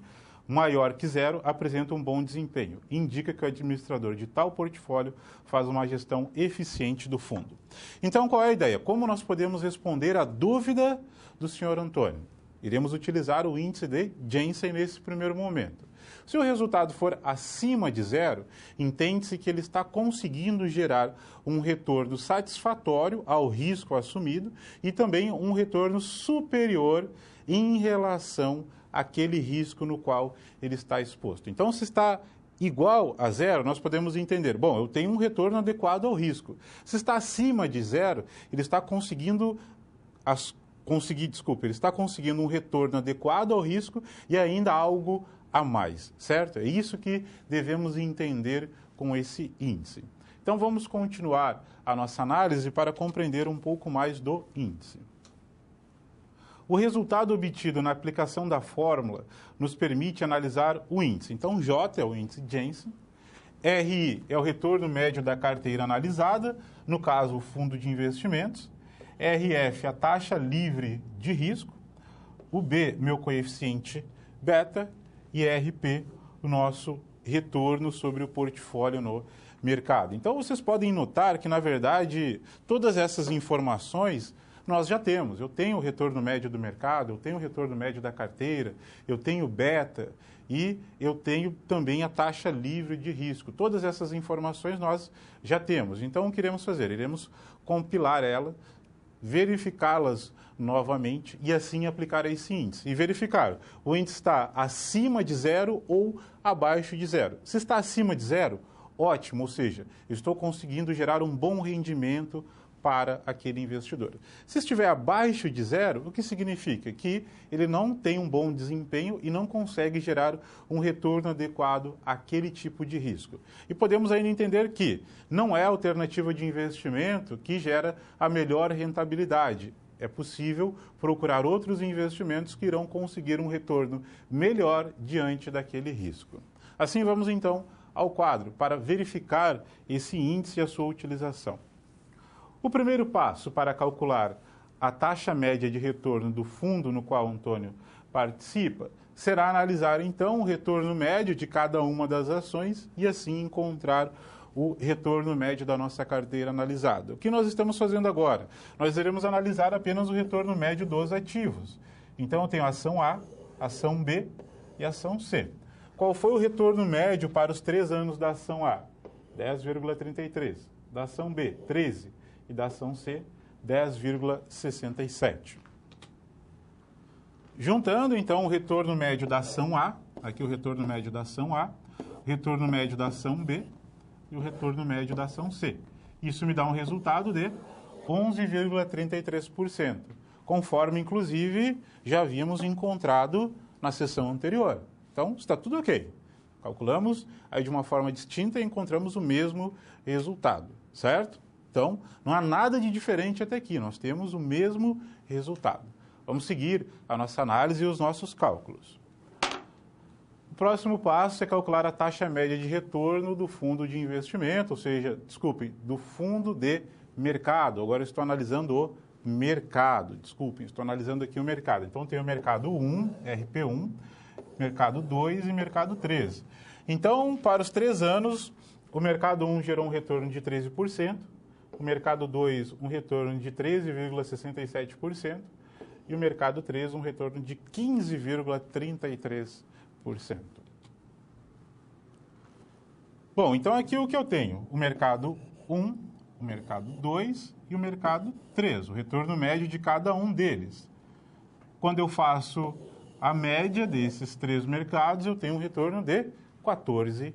maior que zero, apresenta um bom desempenho. Indica que o administrador de tal portfólio faz uma gestão eficiente do fundo. Então, qual é a ideia? Como nós podemos responder à dúvida do senhor Antônio? Iremos utilizar o índice de Jensen nesse primeiro momento. Se o resultado for acima de zero, entende-se que ele está conseguindo gerar um retorno satisfatório ao risco assumido e também um retorno superior em relação àquele risco no qual ele está exposto. Então, se está igual a zero, nós podemos entender, bom, eu tenho um retorno adequado ao risco. Se está acima de zero, ele está conseguindo ele está conseguindo um retorno adequado ao risco e ainda algo a mais, certo? É isso que devemos entender com esse índice. Então, vamos continuar a nossa análise para compreender um pouco mais do índice. O resultado obtido na aplicação da fórmula nos permite analisar o índice. Então, J é o índice Jensen, RI é o retorno médio da carteira analisada, no caso, o fundo de investimentos, RF, a taxa livre de risco, o B, meu coeficiente beta, e RP, o nosso retorno sobre o portfólio no mercado. Então, vocês podem notar que, na verdade, todas essas informações nós já temos. Eu tenho o retorno médio do mercado, eu tenho o retorno médio da carteira, eu tenho beta e eu tenho também a taxa livre de risco. Todas essas informações nós já temos. Então, o que iremos fazer? Iremos compilar elas, verificá-las novamente e assim aplicar esse índice. E verificar, o índice está acima de zero ou abaixo de zero. Se está acima de zero, ótimo, ou seja, estou conseguindo gerar um bom rendimento para aquele investidor. Se estiver abaixo de zero, o que significa? Que ele não tem um bom desempenho e não consegue gerar um retorno adequado àquele tipo de risco. E podemos ainda entender que não é a alternativa de investimento que gera a melhor rentabilidade. É possível procurar outros investimentos que irão conseguir um retorno melhor diante daquele risco. Assim, vamos então ao quadro para verificar esse índice e a sua utilização. O primeiro passo para calcular a taxa média de retorno do fundo no qual o Antônio participa será analisar então o retorno médio de cada uma das ações e assim encontrar o retorno médio da nossa carteira analisada. O que nós estamos fazendo agora? Nós iremos analisar apenas o retorno médio dos ativos. Então, eu tenho a ação A, a ação B e a ação C. Qual foi o retorno médio para os 3 anos da ação A? 10,33. Da ação B, 13. E da ação C, 10,67. Juntando, então, o retorno médio da ação A, aqui o retorno médio da ação A, o retorno médio da ação B e o retorno médio da ação C. Isso me dá um resultado de 11,33%, conforme, inclusive, já havíamos encontrado na sessão anterior. Então, está tudo ok. Calculamos aí de uma forma distinta e encontramos o mesmo resultado, certo? Então, não há nada de diferente até aqui, nós temos o mesmo resultado. Vamos seguir a nossa análise e os nossos cálculos. O próximo passo é calcular a taxa média de retorno do fundo de investimento, ou seja, do fundo de mercado. Agora estou analisando o mercado, estou analisando aqui o mercado. Então, tem o mercado 1, RP1, mercado 2 e mercado 3. Então, para os 3 anos, o mercado 1 gerou um retorno de 13%, o mercado 2 um retorno de 13,67% e o mercado 3 um retorno de 15,33%. Bom, então aqui o que eu tenho? O mercado 1, o mercado 2 e o mercado 3, o retorno médio de cada um deles. Quando eu faço a média desses 3 mercados, eu tenho um retorno de 14%,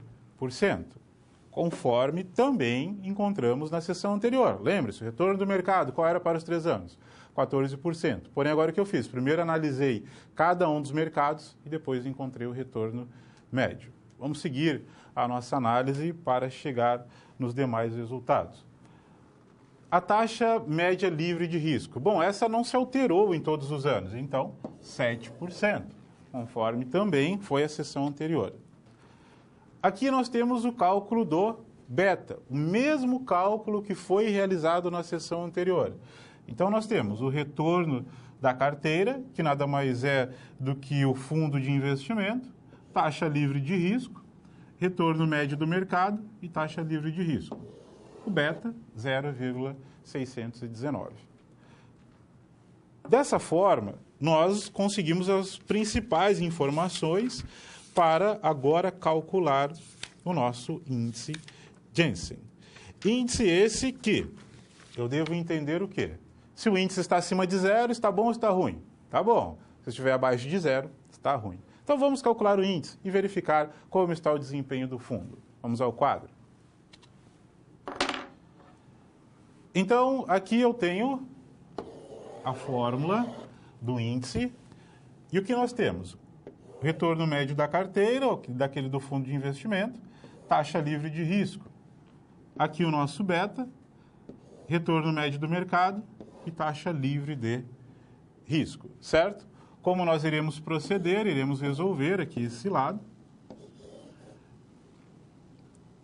conforme também encontramos na sessão anterior. Lembre-se, o retorno do mercado, qual era para os 3 anos? 14%. Porém, agora o que eu fiz? Primeiro analisei cada um dos mercados e depois encontrei o retorno médio. Vamos seguir a nossa análise para chegar nos demais resultados. A taxa média livre de risco. Bom, essa não se alterou em todos os anos, então 7%, conforme também foi a sessão anterior. Aqui nós temos o cálculo do beta, o mesmo cálculo que foi realizado na sessão anterior. Então, nós temos o retorno da carteira, que nada mais é do que o fundo de investimento, taxa livre de risco, retorno médio do mercado e taxa livre de risco. O beta, 0,619. Dessa forma, nós conseguimos as principais informações para agora calcular o nosso índice Jensen. Índice esse que eu devo entender o quê? Se o índice está acima de 0, está bom ou está ruim? Está bom. Se estiver abaixo de 0, está ruim. Então vamos calcular o índice e verificar como está o desempenho do fundo. Vamos ao quadro. Então, aqui eu tenho a fórmula do índice e o que nós temos? Retorno médio da carteira, daquele do fundo de investimento, taxa livre de risco. Aqui o nosso beta, retorno médio do mercado e taxa livre de risco, certo? Como nós iremos proceder, iremos resolver aqui esse lado.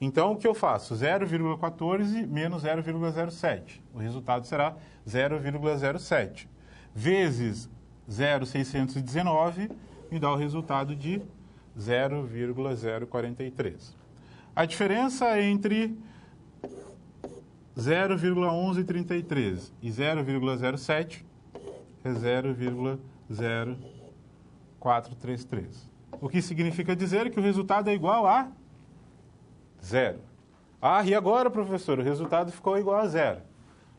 Então, o que eu faço? 0,14 menos 0,07. O resultado será 0,07. Vezes 0,619 me dá o resultado de 0,043. A diferença entre 0,1133 e 0,07 é 0,0433. O que significa dizer que o resultado é igual a 0. Ah, e agora, professor, o resultado ficou igual a 0.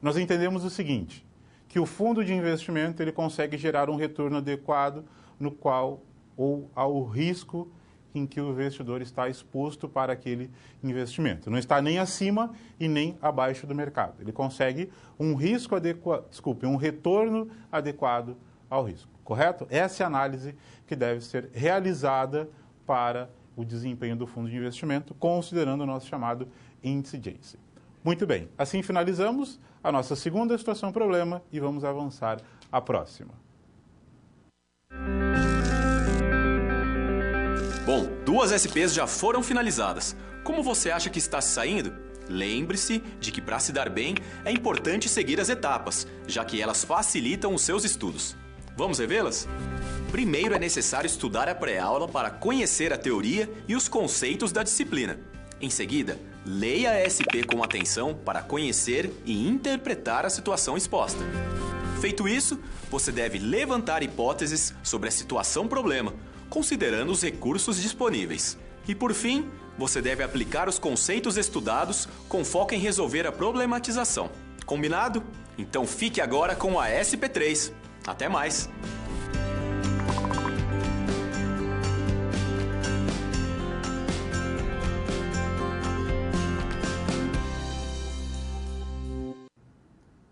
Nós entendemos o seguinte, que o fundo de investimento ele consegue gerar um retorno adequado no qual ou ao risco em que o investidor está exposto para aquele investimento. Não está nem acima e nem abaixo do mercado. Ele consegue um retorno adequado ao risco, correto? Essa é a análise que deve ser realizada para o desempenho do fundo de investimento, considerando o nosso chamado índice Jensen. Muito bem, assim finalizamos a nossa segunda situação problema e vamos avançar à próxima. Bom, 2 SPs já foram finalizadas. Como você acha que está se saindo? Lembre-se de que para se dar bem é importante seguir as etapas, já que elas facilitam os seus estudos. Vamos revê-las? Primeiro é necessário estudar a pré-aula para conhecer a teoria e os conceitos da disciplina. Em seguida, leia a SP com atenção para conhecer e interpretar a situação exposta. Feito isso, você deve levantar hipóteses sobre a situação problema, considerando os recursos disponíveis. E por fim, você deve aplicar os conceitos estudados com foco em resolver a problematização. Combinado? Então fique agora com a SP3. Até mais!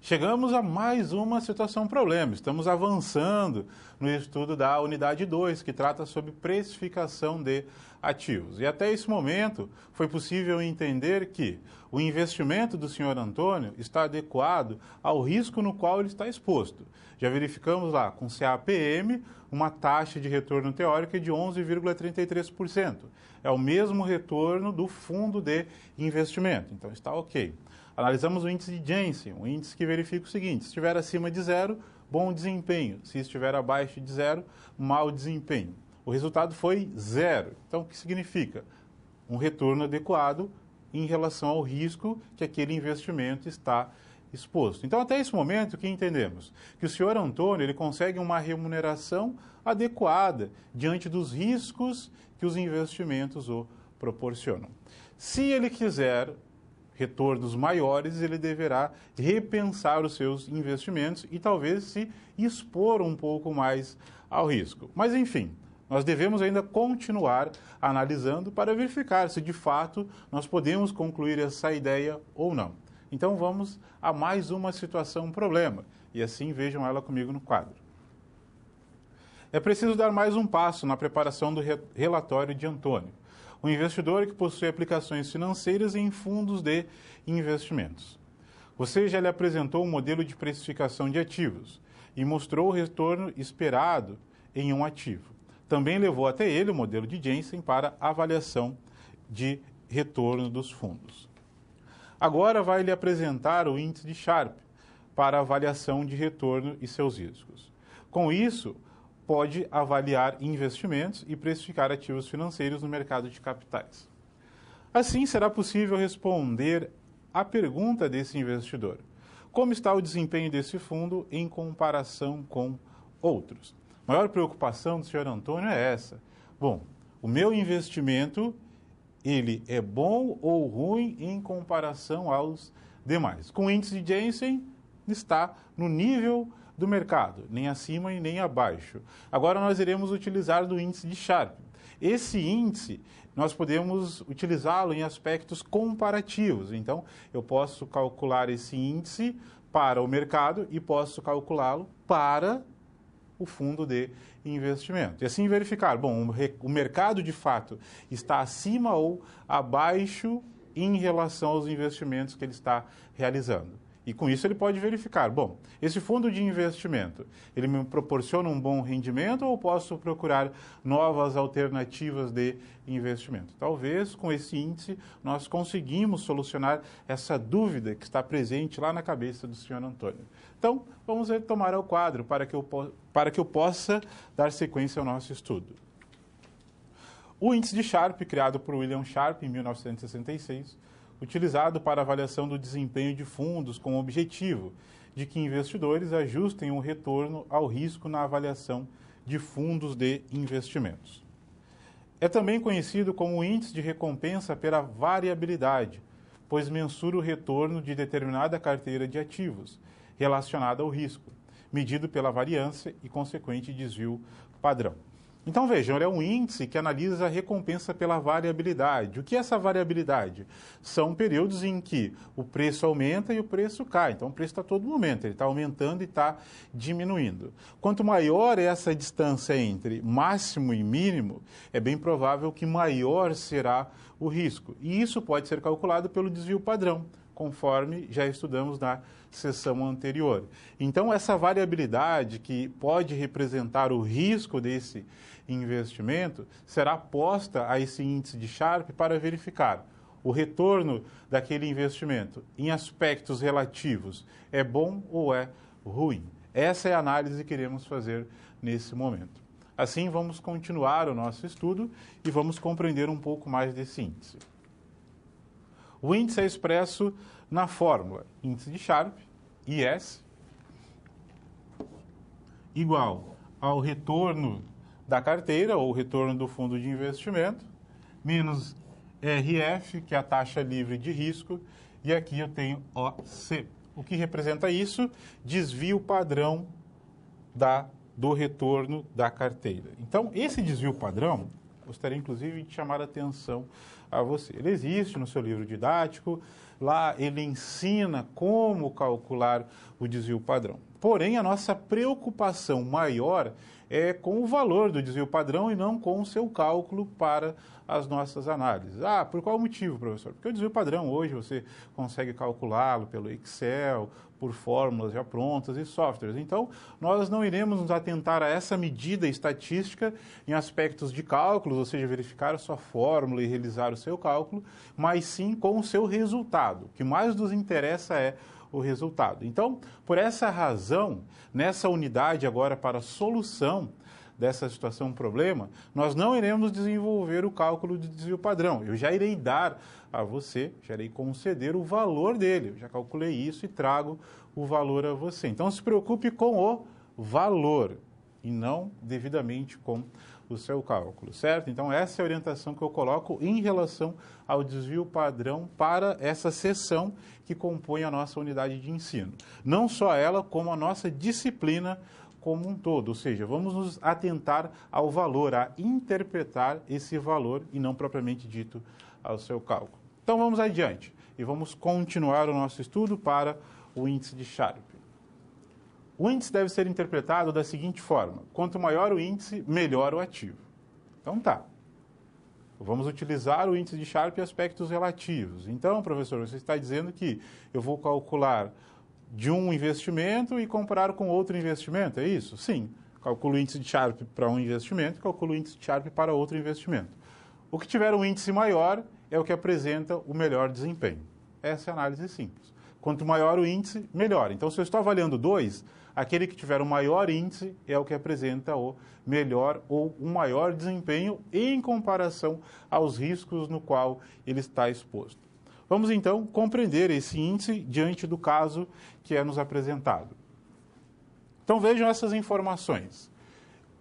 Chegamos a mais uma situação problema. Estamos avançando no estudo da unidade 2, que trata sobre precificação de ativos. E até esse momento foi possível entender que o investimento do senhor Antônio está adequado ao risco no qual ele está exposto. Já verificamos lá com CAPM uma taxa de retorno teórica de 11,33%. É o mesmo retorno do fundo de investimento, então está ok. Analisamos o índice de Jensen, um índice que verifica o seguinte: se estiver acima de 0, bom desempenho. Se estiver abaixo de 0, mau desempenho. O resultado foi 0. Então, o que significa? Um retorno adequado em relação ao risco que aquele investimento está exposto. Então, até esse momento, o que entendemos? Que o senhor Antônio ele consegue uma remuneração adequada diante dos riscos que os investimentos o proporcionam. Se ele quiser retornos maiores, ele deverá repensar os seus investimentos e talvez se expor um pouco mais ao risco. Mas, enfim, nós devemos ainda continuar analisando para verificar se, de fato, nós podemos concluir essa ideia ou não. Então, vamos a mais uma situação problema e assim vejam ela comigo no quadro. É preciso dar mais um passo na preparação do relatório de Antônio. Um investidor que possui aplicações financeiras em fundos de investimentos. Você já lhe apresentou um modelo de precificação de ativos e mostrou o retorno esperado em um ativo. Também levou até ele o modelo de Jensen para avaliação de retorno dos fundos. Agora vai lhe apresentar o índice de Sharpe para avaliação de retorno e seus riscos. Com isso, pode avaliar investimentos e precificar ativos financeiros no mercado de capitais. Assim, será possível responder à pergunta desse investidor: como está o desempenho desse fundo em comparação com outros? A maior preocupação do senhor Antônio é essa. Bom, o meu investimento, ele é bom ou ruim em comparação aos demais? Com o índice de Jensen, está no nível do mercado, nem acima e nem abaixo. Agora nós iremos utilizar do índice de Sharpe. Esse índice, nós podemos utilizá-lo em aspectos comparativos. Então, eu posso calcular esse índice para o mercado e posso calculá-lo para o fundo de investimento. E assim verificar, bom, o mercado de fato está acima ou abaixo em relação aos investimentos que ele está realizando. E com isso ele pode verificar, bom, esse fundo de investimento, ele me proporciona um bom rendimento ou posso procurar novas alternativas de investimento? Talvez com esse índice nós conseguimos solucionar essa dúvida que está presente lá na cabeça do senhor Antônio. Então, vamos retomar ao quadro para que eu possa dar sequência ao nosso estudo. O índice de Sharpe, criado por William Sharpe em 1966, utilizado para avaliação do desempenho de fundos com o objetivo de que investidores ajustem o retorno ao risco na avaliação de fundos de investimentos. É também conhecido como o índice de recompensa pela variabilidade, pois mensura o retorno de determinada carteira de ativos relacionada ao risco, medido pela variância e consequente desvio padrão. Então, vejam, ele é um índice que analisa a recompensa pela variabilidade. O que é essa variabilidade? São períodos em que o preço aumenta e o preço cai. Então, o preço está a todo momento, ele está aumentando e está diminuindo. Quanto maior é essa distância entre máximo e mínimo, é bem provável que maior será o risco. E isso pode ser calculado pelo desvio padrão, conforme já estudamos na sessão anterior. Então, essa variabilidade que pode representar o risco desse investimento será posta a esse índice de Sharpe para verificar o retorno daquele investimento em aspectos relativos é bom ou é ruim. Essa é a análise que iremos fazer nesse momento. Assim, vamos continuar o nosso estudo e vamos compreender um pouco mais desse índice. O índice é expresso na fórmula índice de Sharpe, IS, igual ao retorno da carteira, ou retorno do fundo de investimento, menos RF, que é a taxa livre de risco, e aqui eu tenho OC. O que representa isso? Desvio padrão do retorno da carteira. Então, esse desvio padrão, gostaria inclusive de chamar a atenção a você. Ele existe no seu livro didático, lá ele ensina como calcular o desvio padrão. Porém, a nossa preocupação maior é com o valor do desvio padrão e não com o seu cálculo para as nossas análises. Ah, por qual motivo, professor? Porque o desvio padrão hoje você consegue calculá-lo pelo Excel, por fórmulas já prontas e softwares. Então, nós não iremos nos atentar a essa medida estatística em aspectos de cálculos, ou seja, verificar a sua fórmula e realizar o seu cálculo, mas sim com o seu resultado. O que mais nos interessa é o resultado. Então, por essa razão, nessa unidade agora para a solução dessa situação, problema, nós não iremos desenvolver o cálculo de desvio padrão. Eu já irei dar a você, já irei conceder o valor dele. Eu já calculei isso e trago o valor a você. Então, se preocupe com o valor e não devidamente com o seu cálculo, certo? Então, essa é a orientação que eu coloco em relação ao desvio padrão para essa seção que compõe a nossa unidade de ensino. Não só ela, como a nossa disciplina como um todo, ou seja, vamos nos atentar ao valor, a interpretar esse valor e não propriamente dito ao seu cálculo. Então, vamos adiante e vamos continuar o nosso estudo para o índice de Sharpe. O índice deve ser interpretado da seguinte forma: quanto maior o índice, melhor o ativo. Então tá. Vamos utilizar o índice de Sharpe em aspectos relativos. Então, professor, você está dizendo que eu vou calcular de um investimento e comparar com outro investimento, é isso? Sim. Calculo o índice de Sharpe para um investimento e calculo o índice de Sharpe para outro investimento. O que tiver um índice maior é o que apresenta o melhor desempenho. Essa é a análise simples. Quanto maior o índice, melhor. Então, se eu estou avaliando dois, aquele que tiver o maior índice é o que apresenta o melhor ou o maior desempenho em comparação aos riscos no qual ele está exposto. Vamos, então, compreender esse índice diante do caso que é nos apresentado. Então, vejam essas informações.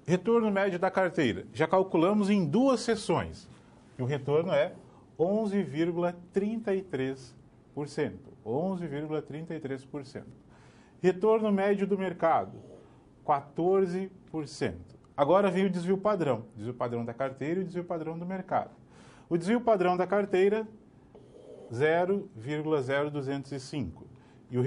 Retorno médio da carteira. Já calculamos em duas sessões. E o retorno é 11,33%. 11,33%. Retorno médio do mercado, 14%. Agora vem o desvio padrão da carteira e o desvio padrão do mercado. O desvio padrão da carteira, 0,0205. E o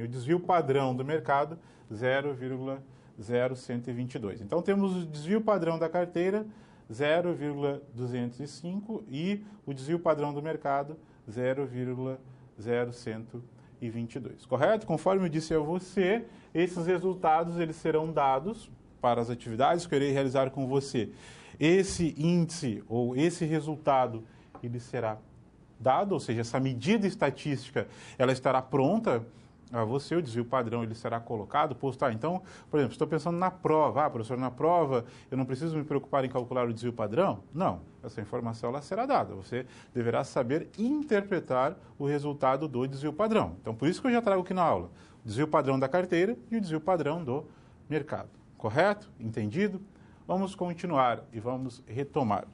desvio padrão do mercado, 0,0122. Então, temos o desvio padrão da carteira, 0,205, e o desvio padrão do mercado, 0,0122. Correto? Conforme eu disse a você, esses resultados eles serão dados para as atividades que eu irei realizar com você. Esse índice ou esse resultado ele será dado, ou seja, essa medida estatística ela estará pronta a você, o desvio padrão ele será colocado, posto. Então, por exemplo, estou pensando na prova. Ah, professor, na prova eu não preciso me preocupar em calcular o desvio padrão? Não, essa informação ela será dada. Você deverá saber interpretar o resultado do desvio padrão. Então, por isso que eu já trago aqui na aula o desvio padrão da carteira e o desvio padrão do mercado. Correto? Entendido? Vamos continuar e vamos retomar.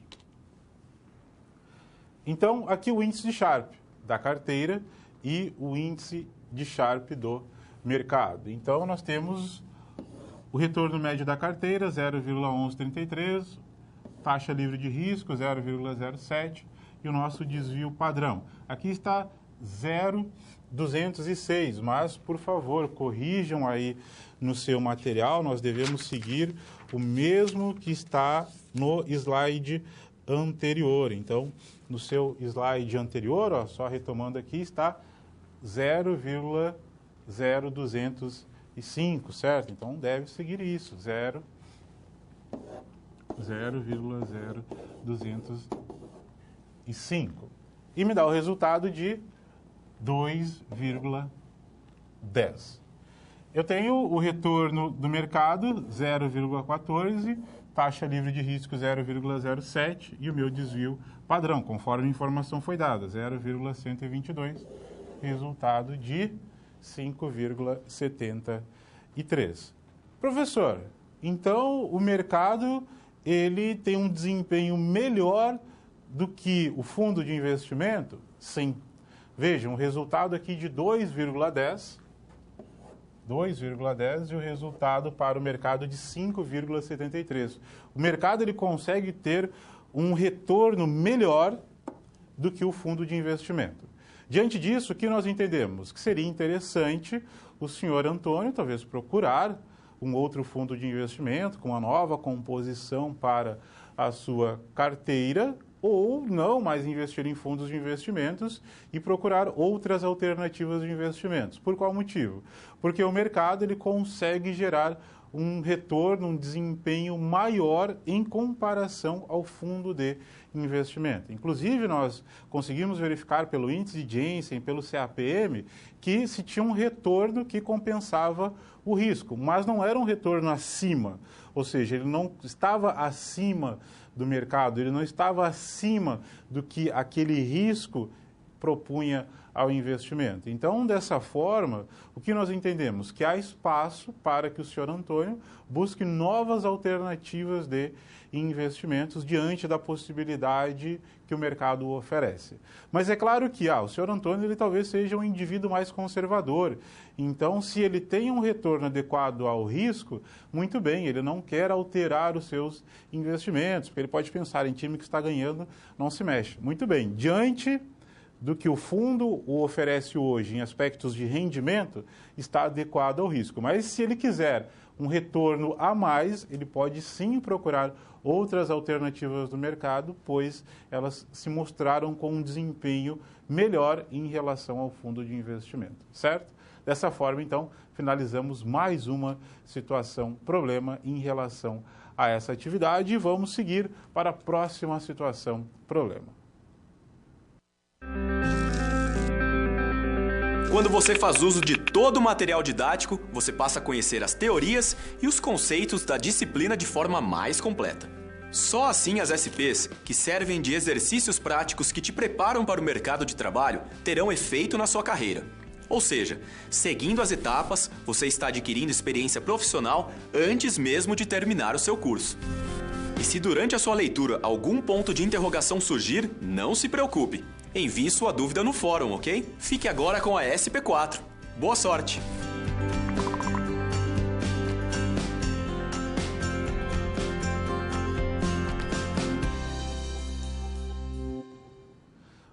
Então, aqui o índice de Sharpe da carteira e o índice de Sharpe do mercado. Então, nós temos O retorno médio da carteira, 0,1133, taxa livre de risco, 0,07, e o nosso desvio padrão. Aqui está 0,206, mas, por favor, corrijam aí no seu material, nós devemos seguir o mesmo que está no slide anterior. Então, no seu slide anterior, ó, só retomando aqui, está 0,0205, certo? Então, deve seguir isso, 0,0205. E me dá o resultado de 2,10. Eu tenho o retorno do mercado, 0,14, taxa livre de risco 0,07 e o meu desvio padrão, conforme a informação foi dada, 0,122, resultado de 5,73. Professor, então o mercado ele tem um desempenho melhor do que o fundo de investimento? Sim. Veja, um resultado aqui de 2,10 e o resultado para o mercado de 5,73. O mercado ele consegue ter um retorno melhor do que o fundo de investimento. Diante disso, o que nós entendemos? Que seria interessante o senhor Antônio talvez procurar um outro fundo de investimento com uma nova composição para a sua carteira, ou não mais investir em fundos de investimentos e procurar outras alternativas de investimentos. Por qual motivo? Porque o mercado ele consegue gerar um retorno, um desempenho maior em comparação ao fundo de investimento. Inclusive, nós conseguimos verificar pelo índice de Jensen, pelo CAPM, que se tinha um retorno que compensava o risco, mas não era um retorno acima, ou seja, ele não estava acima do mercado, ele não estava acima do que aquele risco propunha ao investimento. Então, dessa forma, o que nós entendemos? Que há espaço para que o senhor Antônio busque novas alternativas de investimentos diante da possibilidade que o mercado oferece. Mas é claro que o senhor Antônio ele talvez seja um indivíduo mais conservador. Então, se ele tem um retorno adequado ao risco, muito bem, ele não quer alterar os seus investimentos, porque ele pode pensar em time que está ganhando, não se mexe. Muito bem, diante do que o fundo o oferece hoje em aspectos de rendimento, está adequado ao risco. Mas se ele quiser um retorno a mais, ele pode sim procurar outras alternativas do mercado, pois elas se mostraram com um desempenho melhor em relação ao fundo de investimento, certo? Dessa forma, então, finalizamos mais uma situação problema em relação a essa atividade e vamos seguir para a próxima situação problema. Quando você faz uso de todo o material didático, você passa a conhecer as teorias e os conceitos da disciplina de forma mais completa. Só assim as SPs, que servem de exercícios práticos que te preparam para o mercado de trabalho, terão efeito na sua carreira. Ou seja, seguindo as etapas, você está adquirindo experiência profissional antes mesmo de terminar o seu curso. E se durante a sua leitura algum ponto de interrogação surgir, não se preocupe. Envie sua dúvida no fórum, ok? Fique agora com a SP4. Boa sorte!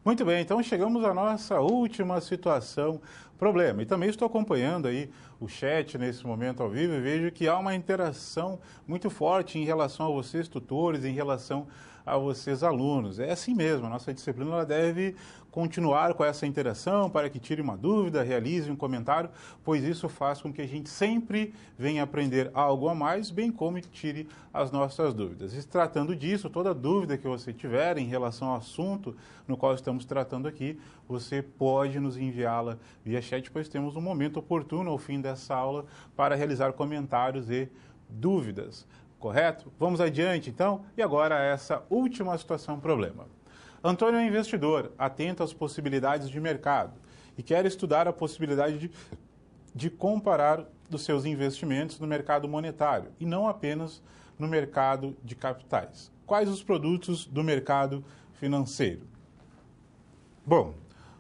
Muito bem, então chegamos à nossa última situação problema. E também estou acompanhando aí o chat nesse momento ao vivo e vejo que há uma interação muito forte em relação a vocês tutores, em relação a vocês alunos. É assim mesmo, a nossa disciplina ela deve continuar com essa interação para que tire uma dúvida, realize um comentário, pois isso faz com que a gente sempre venha aprender algo a mais, bem como tire as nossas dúvidas. E se tratando disso, toda dúvida que você tiver em relação ao assunto no qual estamos tratando aqui, você pode nos enviá-la via chat, pois temos um momento oportuno ao fim dessa aula para realizar comentários e dúvidas. Correto? Vamos adiante, então. E agora essa última situação problema. Antônio é investidor, atento às possibilidades de mercado e quer estudar a possibilidade de comparar os seus investimentos no mercado monetário e não apenas no mercado de capitais. Quais os produtos do mercado financeiro? Bom,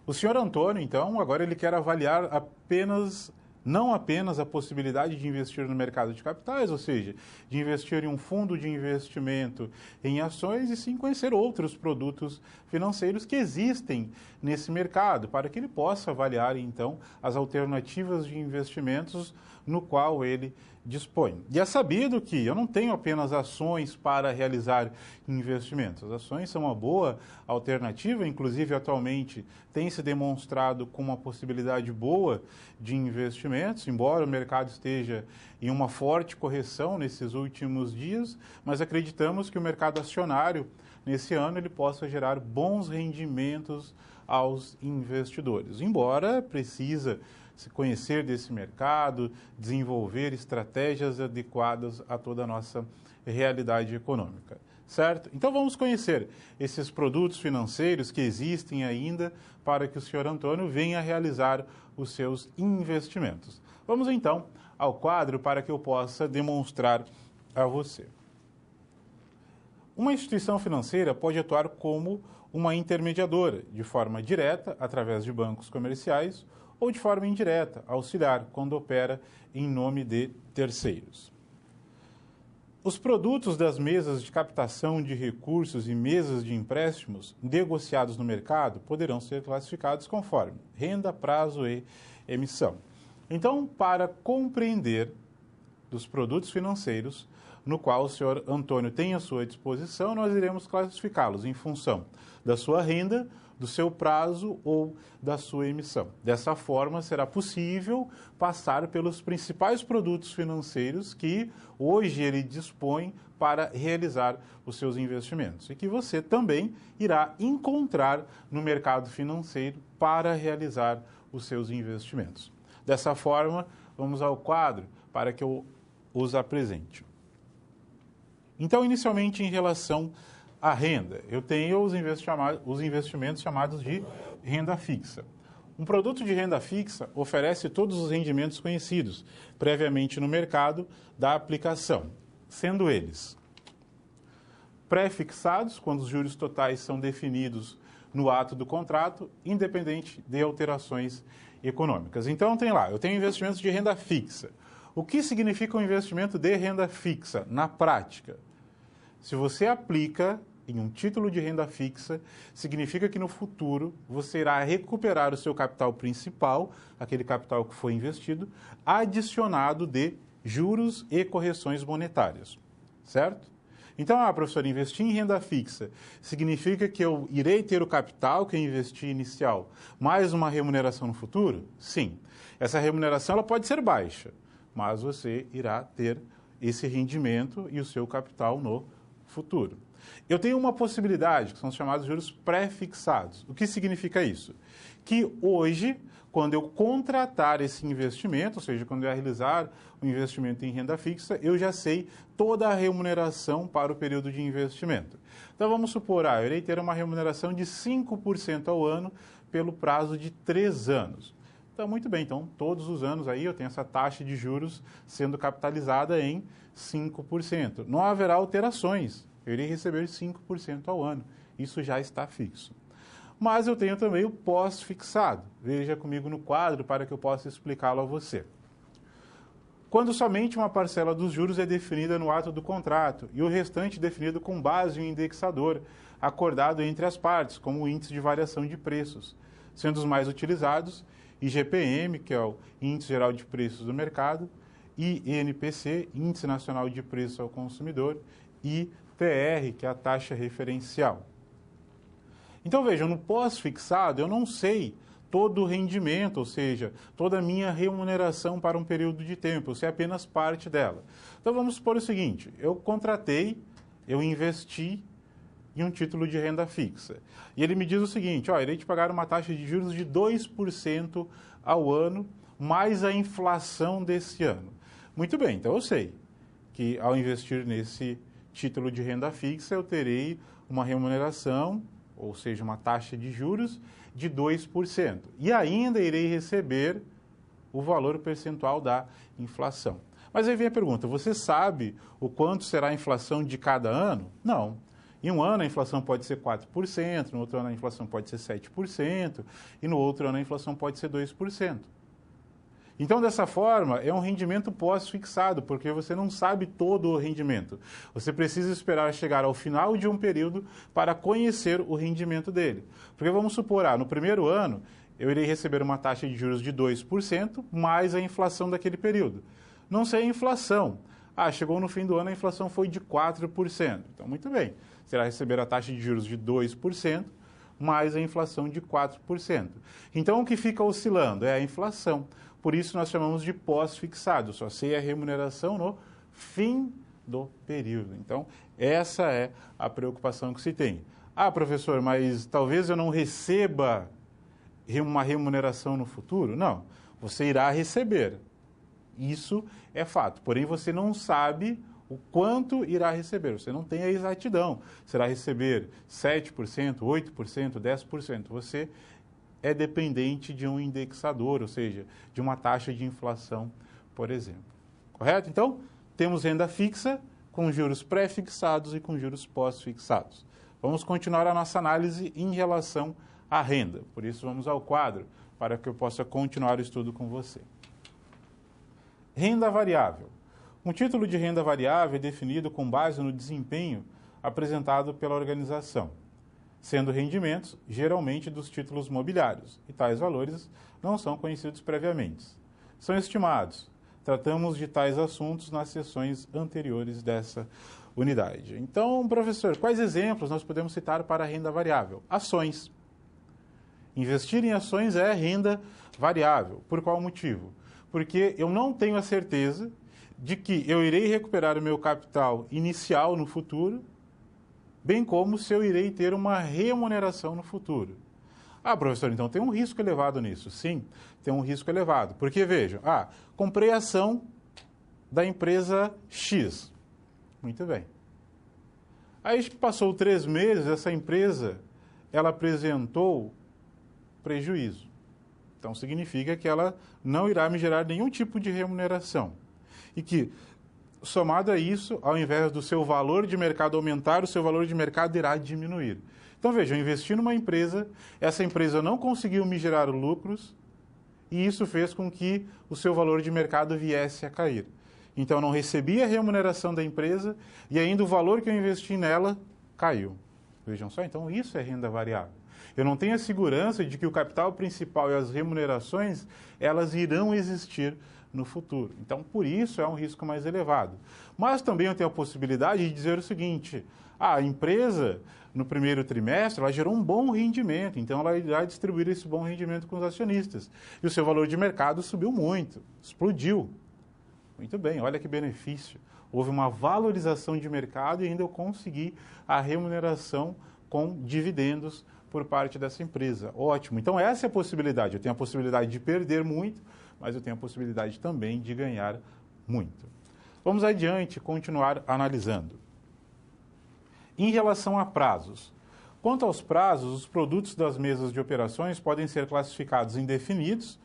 o senhor Antônio, então, agora ele quer avaliar apenas não apenas a possibilidade de investir no mercado de capitais, ou seja, de investir em um fundo de investimento em ações, e sim conhecer outros produtos financeiros que existem nesse mercado, para que ele possa avaliar, então, as alternativas de investimentos no qual ele dispõe. E é sabido que eu não tenho apenas ações para realizar investimentos. As ações são uma boa alternativa, inclusive atualmente tem se demonstrado como uma possibilidade boa de investimentos, embora o mercado esteja em uma forte correção nesses últimos dias, mas acreditamos que o mercado acionário, nesse ano, ele possa gerar bons rendimentos aos investidores, embora precisa se conhecer desse mercado, desenvolver estratégias adequadas a toda a nossa realidade econômica, certo? Então vamos conhecer esses produtos financeiros que existem ainda para que o senhor Antônio venha realizar os seus investimentos. Vamos então ao quadro para que eu possa demonstrar a você. Uma instituição financeira pode atuar como uma intermediadora, de forma direta, através de bancos comerciais, ou de forma indireta, auxiliar, quando opera em nome de terceiros. Os produtos das mesas de captação de recursos e mesas de empréstimos negociados no mercado poderão ser classificados conforme renda, prazo e emissão. Então, para compreender dos produtos financeiros, no qual o senhor Antônio tem à sua disposição, nós iremos classificá-los em função da sua renda, do seu prazo ou da sua emissão. Dessa forma, será possível passar pelos principais produtos financeiros que hoje ele dispõe para realizar os seus investimentos e que você também irá encontrar no mercado financeiro para realizar os seus investimentos. Dessa forma, vamos ao quadro para que eu os apresente. Então, inicialmente, em relação à renda, eu tenho os investimentos chamados de renda fixa. Um produto de renda fixa oferece todos os rendimentos conhecidos previamente no mercado da aplicação, sendo eles pré-fixados, quando os juros totais são definidos no ato do contrato, independente de alterações econômicas. Então, tem lá, eu tenho investimentos de renda fixa. O que significa um investimento de renda fixa na prática? Se você aplica em um título de renda fixa, significa que no futuro você irá recuperar o seu capital principal, aquele capital que foi investido, adicionado de juros e correções monetárias, certo? Então, professor, investir em renda fixa significa que eu irei ter o capital que eu investi inicial, mais uma remuneração no futuro? Sim. Essa remuneração ela pode ser baixa, mas você irá ter esse rendimento e o seu capital no futuro. Eu tenho uma possibilidade, que são os chamados juros pré-fixados. O que significa isso? Que hoje, quando eu contratar esse investimento, ou seja, quando eu realizar o investimento em renda fixa, eu já sei toda a remuneração para o período de investimento. Então, vamos supor, eu irei ter uma remuneração de 5% ao ano pelo prazo de 3 anos. Então, muito bem, então, todos os anos aí eu tenho essa taxa de juros sendo capitalizada em 5%. Não haverá alterações, eu irei receber 5% ao ano, isso já está fixo. Mas eu tenho também o pós-fixado, veja comigo no quadro para que eu possa explicá-lo a você. Quando somente uma parcela dos juros é definida no ato do contrato e o restante definido com base em um indexador acordado entre as partes, como o índice de variação de preços, sendo os mais utilizados IGPM, que é o Índice Geral de Preços do Mercado, INPC, Índice Nacional de Preços ao Consumidor, e TR, que é a taxa referencial. Então, vejam, no pós-fixado eu não sei todo o rendimento, ou seja, toda a minha remuneração para um período de tempo, eu sei apenas parte dela. Então, vamos supor o seguinte, eu contratei, eu investi em um título de renda fixa. E ele me diz o seguinte, irei te pagar uma taxa de juros de 2% ao ano, mais a inflação desse ano. Muito bem, então eu sei que ao investir nesse título de renda fixa, eu terei uma remuneração, ou seja, uma taxa de juros de 2%. E ainda irei receber o valor percentual da inflação. Mas aí vem a pergunta, você sabe o quanto será a inflação de cada ano? Não. Em um ano a inflação pode ser 4%, no outro ano a inflação pode ser 7%, e no outro ano a inflação pode ser 2%. Então, dessa forma, é um rendimento pós-fixado, porque você não sabe todo o rendimento. Você precisa esperar chegar ao final de um período para conhecer o rendimento dele. Porque vamos supor, no primeiro ano, eu irei receber uma taxa de juros de 2% mais a inflação daquele período. Não sei a inflação. Chegou no fim do ano, a inflação foi de 4%. Então, muito bem. Você irá receber a taxa de juros de 2% mais a inflação de 4%. Então, o que fica oscilando é a inflação. Por isso, nós chamamos de pós-fixado. Só sei a remuneração no fim do período. Então, essa é a preocupação que se tem. Professor, mas talvez eu não receba uma remuneração no futuro? Não, você irá receber. Isso é fato. Porém, você não sabe o quanto irá receber. Você não tem a exatidão. Será receber 7%, 8%, 10%. Você é dependente de um indexador, ou seja, de uma taxa de inflação, por exemplo. Correto? Então, temos renda fixa com juros pré-fixados e com juros pós-fixados. Vamos continuar a nossa análise em relação à renda. Por isso, vamos ao quadro, para que eu possa continuar o estudo com você. Renda variável. Um título de renda variável é definido com base no desempenho apresentado pela organização, sendo rendimentos geralmente dos títulos mobiliários, e tais valores não são conhecidos previamente. São estimados. Tratamos de tais assuntos nas sessões anteriores dessa unidade. Então, professor, quais exemplos nós podemos citar para a renda variável? Ações. Investir em ações é renda variável. Por qual motivo? Porque eu não tenho a certeza de que eu irei recuperar o meu capital inicial no futuro, bem como se eu irei ter uma remuneração no futuro. Professor, então tem um risco elevado nisso. Sim, tem um risco elevado. Porque, vejam, comprei a ação da empresa X. Muito bem. Aí passou 3 meses, essa empresa, ela apresentou prejuízo. Então, significa que ela não irá me gerar nenhum tipo de remuneração. E que, somado a isso, ao invés do seu valor de mercado aumentar, o seu valor de mercado irá diminuir. Então, veja, eu investi numa empresa, essa empresa não conseguiu me gerar lucros, e isso fez com que o seu valor de mercado viesse a cair. Então, eu não recebi a remuneração da empresa, e ainda o valor que eu investi nela caiu. Vejam só, então isso é renda variável. Eu não tenho a segurança de que o capital principal e as remunerações, elas irão existir no futuro. Então, por isso, é um risco mais elevado. Mas também eu tenho a possibilidade de dizer o seguinte, a empresa, no primeiro trimestre, ela gerou um bom rendimento, então ela irá distribuir esse bom rendimento com os acionistas. E o seu valor de mercado subiu muito, explodiu. Muito bem, olha que benefício. Houve uma valorização de mercado e ainda eu consegui a remuneração com dividendos por parte dessa empresa. Ótimo. Então, essa é a possibilidade. Eu tenho a possibilidade de perder muito, mas eu tenho a possibilidade também de ganhar muito. Vamos adiante, continuar analisando. Em relação a prazos. Quanto aos prazos, os produtos das mesas de operações podem ser classificados em definidos,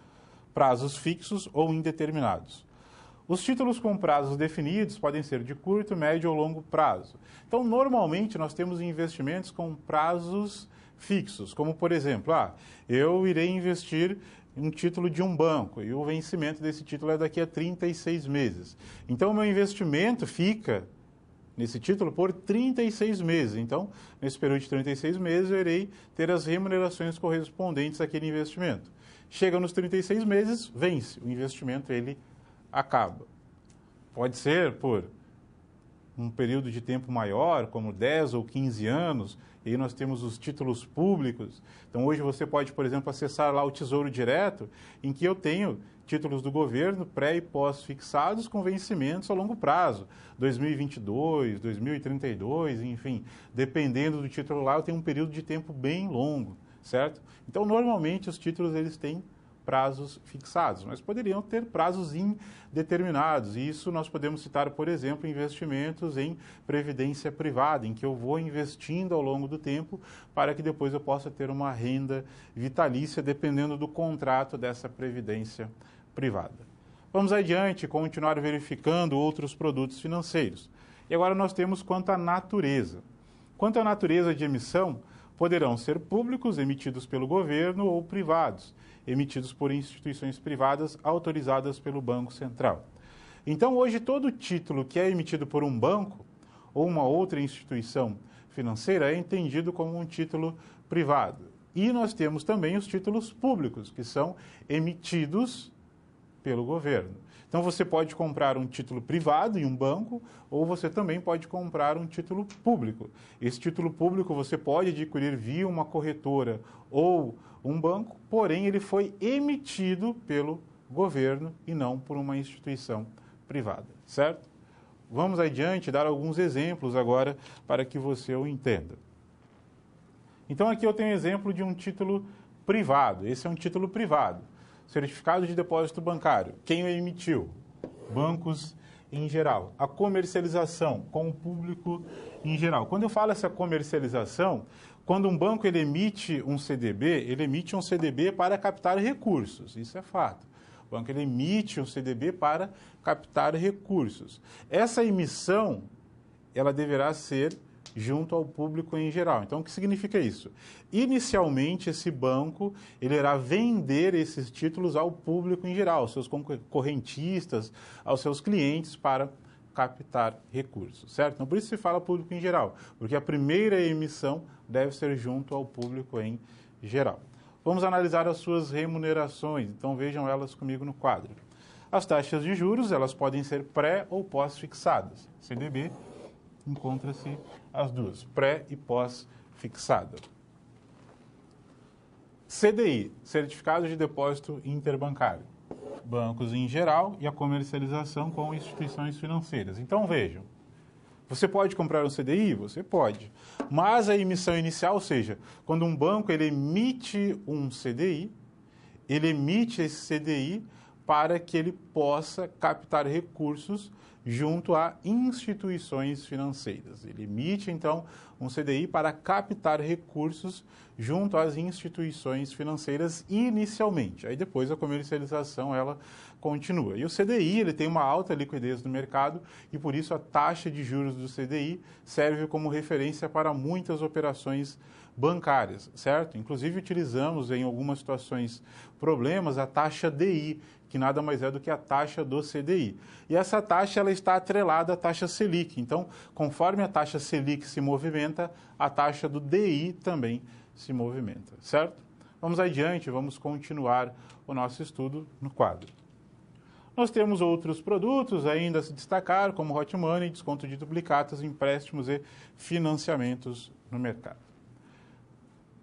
prazos fixos ou indeterminados. Os títulos com prazos definidos podem ser de curto, médio ou longo prazo. Então, normalmente, nós temos investimentos com prazos fixos, como, por exemplo, eu irei investir em um título de um banco e o vencimento desse título é daqui a 36 meses. Então, o meu investimento fica nesse título por 36 meses. Então, nesse período de 36 meses, eu irei ter as remunerações correspondentes àquele investimento. Chega nos 36 meses, vence. O investimento, ele acaba. Pode ser por um período de tempo maior, como 10 ou 15 anos, e aí nós temos os títulos públicos. Então, hoje você pode, por exemplo, acessar lá o Tesouro Direto, em que eu tenho títulos do governo pré- e pós-fixados com vencimentos a longo prazo, 2022, 2032, enfim, dependendo do título lá, eu tenho um período de tempo bem longo, certo? Então, normalmente, os títulos, eles têm prazos fixados, mas poderiam ter prazos indeterminados. E isso nós podemos citar, por exemplo, investimentos em previdência privada, em que eu vou investindo ao longo do tempo para que depois eu possa ter uma renda vitalícia, dependendo do contrato dessa previdência privada. Vamos adiante, continuar verificando outros produtos financeiros. E agora nós temos quanto à natureza. Quanto à natureza de emissão, poderão ser públicos, emitidos pelo governo, ou privados, emitidos por instituições privadas autorizadas pelo Banco Central. Então, hoje, todo título que é emitido por um banco ou uma outra instituição financeira é entendido como um título privado. E nós temos também os títulos públicos, que são emitidos pelo governo. Então, você pode comprar um título privado em um banco, ou você também pode comprar um título público. Esse título público você pode adquirir via uma corretora ou um banco, porém ele foi emitido pelo governo e não por uma instituição privada, certo? Vamos adiante dar alguns exemplos agora para que você o entenda. Então, aqui eu tenho um exemplo de um título privado. Esse é um título privado. Certificado de depósito bancário. Quem o emitiu? Bancos em geral. A comercialização com o público em geral. Quando eu falo essa comercialização, quando um banco ele emite um CDB para captar recursos. Isso é fato. O banco ele emite um CDB para captar recursos. Essa emissão, ela deverá ser junto ao público em geral. Então, o que significa isso? Inicialmente, esse banco ele irá vender esses títulos ao público em geral, aos seus correntistas, aos seus clientes, para captar recursos, certo? Então, por isso se fala público em geral, porque a primeira emissão deve ser junto ao público em geral. Vamos analisar as suas remunerações, então vejam elas comigo no quadro. As taxas de juros, elas podem ser pré ou pós-fixadas. CDB encontra-se as duas, pré e pós-fixada. CDI, Certificado de Depósito Interbancário. Bancos em geral e a comercialização com instituições financeiras. Então vejam, você pode comprar um CDI? Você pode. Mas a emissão inicial, ou seja, quando um banco ele emite um CDI, ele emite esse CDI para que ele possa captar recursos junto a instituições financeiras. Ele emite, então, um CDI para captar recursos junto às instituições financeiras inicialmente. Aí depois a comercialização, ela continua. E o CDI, ele tem uma alta liquidez no mercado e por isso a taxa de juros do CDI serve como referência para muitas operações bancárias, certo? Inclusive utilizamos em algumas situações problemas a taxa DI, que nada mais é do que a taxa do CDI. E essa taxa ela está atrelada à taxa Selic. Então, conforme a taxa Selic se movimenta, a taxa do DI também se movimenta, certo? Vamos adiante, vamos continuar o nosso estudo no quadro. Nós temos outros produtos ainda a se destacar, como Hot Money, desconto de duplicatas, empréstimos e financiamentos no mercado.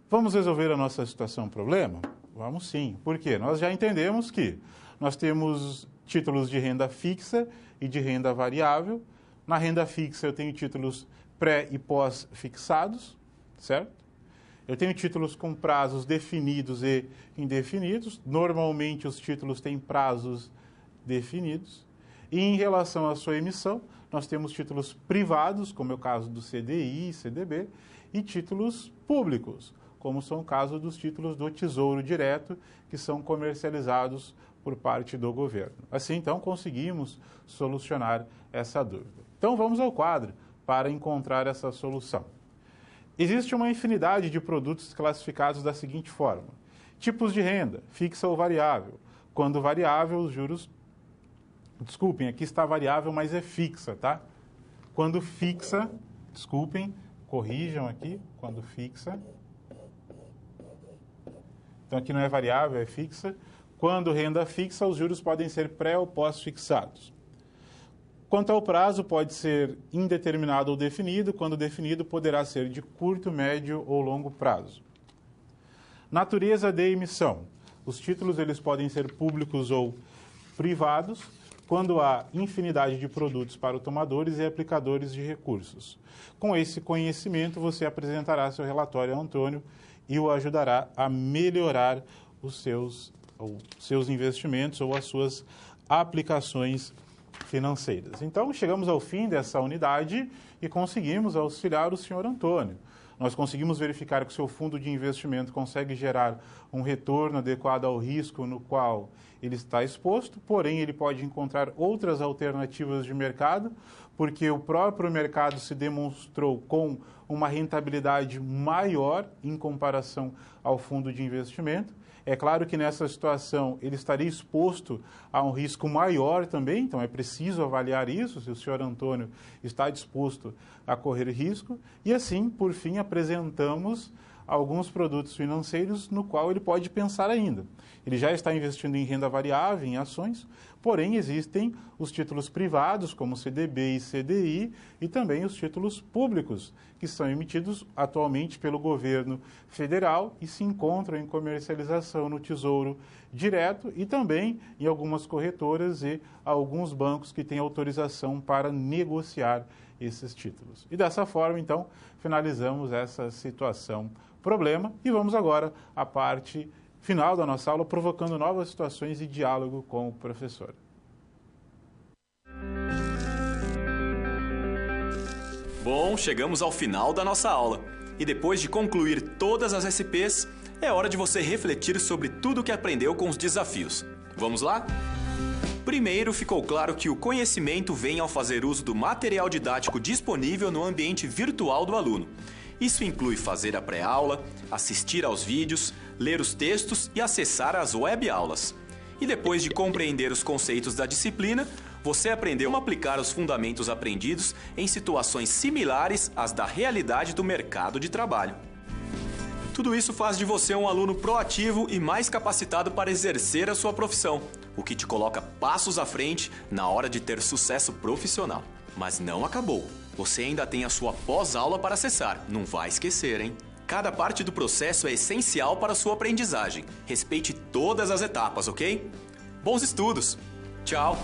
Vamos resolver a nossa situação problema? Vamos sim. Por quê? Nós já entendemos que nós temos títulos de renda fixa e de renda variável. Na renda fixa eu tenho títulos pré e pós-fixados, certo? Eu tenho títulos com prazos definidos e indefinidos. Normalmente os títulos têm prazos definidos. E em relação à sua emissão, nós temos títulos privados, como é o caso do CDI e CDB, e títulos públicos, como são o caso dos títulos do Tesouro Direto, que são comercializados por parte do governo. Assim, então, conseguimos solucionar essa dúvida. Então, vamos ao quadro para encontrar essa solução. Existe uma infinidade de produtos classificados da seguinte forma. Tipos de renda, fixa ou variável. Quando variável, os juros... Desculpem, aqui está variável, mas é fixa, tá? Quando fixa, desculpem, corrijam aqui, quando fixa... Então, aqui não é variável, é fixa. Quando renda fixa, os juros podem ser pré ou pós-fixados. Quanto ao prazo, pode ser indeterminado ou definido. Quando definido, poderá ser de curto, médio ou longo prazo. Natureza de emissão. Os títulos eles podem ser públicos ou privados, quando há infinidade de produtos para tomadores e aplicadores de recursos. Com esse conhecimento, você apresentará seu relatório ao Antônio e o ajudará a melhorar os seus investimentos ou as suas aplicações financeiras. Então, chegamos ao fim dessa unidade e conseguimos auxiliar o senhor Antônio. Nós conseguimos verificar que o seu fundo de investimento consegue gerar um retorno adequado ao risco no qual ele está exposto, porém ele pode encontrar outras alternativas de mercado, porque o próprio mercado se demonstrou com uma rentabilidade maior em comparação ao fundo de investimento. É claro que nessa situação ele estaria exposto a um risco maior também, então é preciso avaliar isso, se o senhor Antônio está disposto a correr risco. E assim, por fim, apresentamos alguns produtos financeiros no qual ele pode pensar ainda. Ele já está investindo em renda variável, em ações, porém existem os títulos privados, como CDB e CDI, e também os títulos públicos, que são emitidos atualmente pelo governo federal e se encontram em comercialização no Tesouro Direto e também em algumas corretoras e alguns bancos que têm autorização para negociar esses títulos. E dessa forma, então, finalizamos essa situação problema e vamos agora à parte final da nossa aula, provocando novas situações e diálogo com o professor. Bom, chegamos ao final da nossa aula. E depois de concluir todas as SPs, é hora de você refletir sobre tudo o que aprendeu com os desafios. Vamos lá? Primeiro, ficou claro que o conhecimento vem ao fazer uso do material didático disponível no ambiente virtual do aluno. Isso inclui fazer a pré-aula, assistir aos vídeos, ler os textos e acessar as web-aulas. E depois de compreender os conceitos da disciplina, você aprendeu a aplicar os fundamentos aprendidos em situações similares às da realidade do mercado de trabalho. Tudo isso faz de você um aluno proativo e mais capacitado para exercer a sua profissão, o que te coloca passos à frente na hora de ter sucesso profissional. Mas não acabou. Você ainda tem a sua pós-aula para acessar. Não vai esquecer, hein? Cada parte do processo é essencial para a sua aprendizagem. Respeite todas as etapas, ok? Bons estudos! Tchau!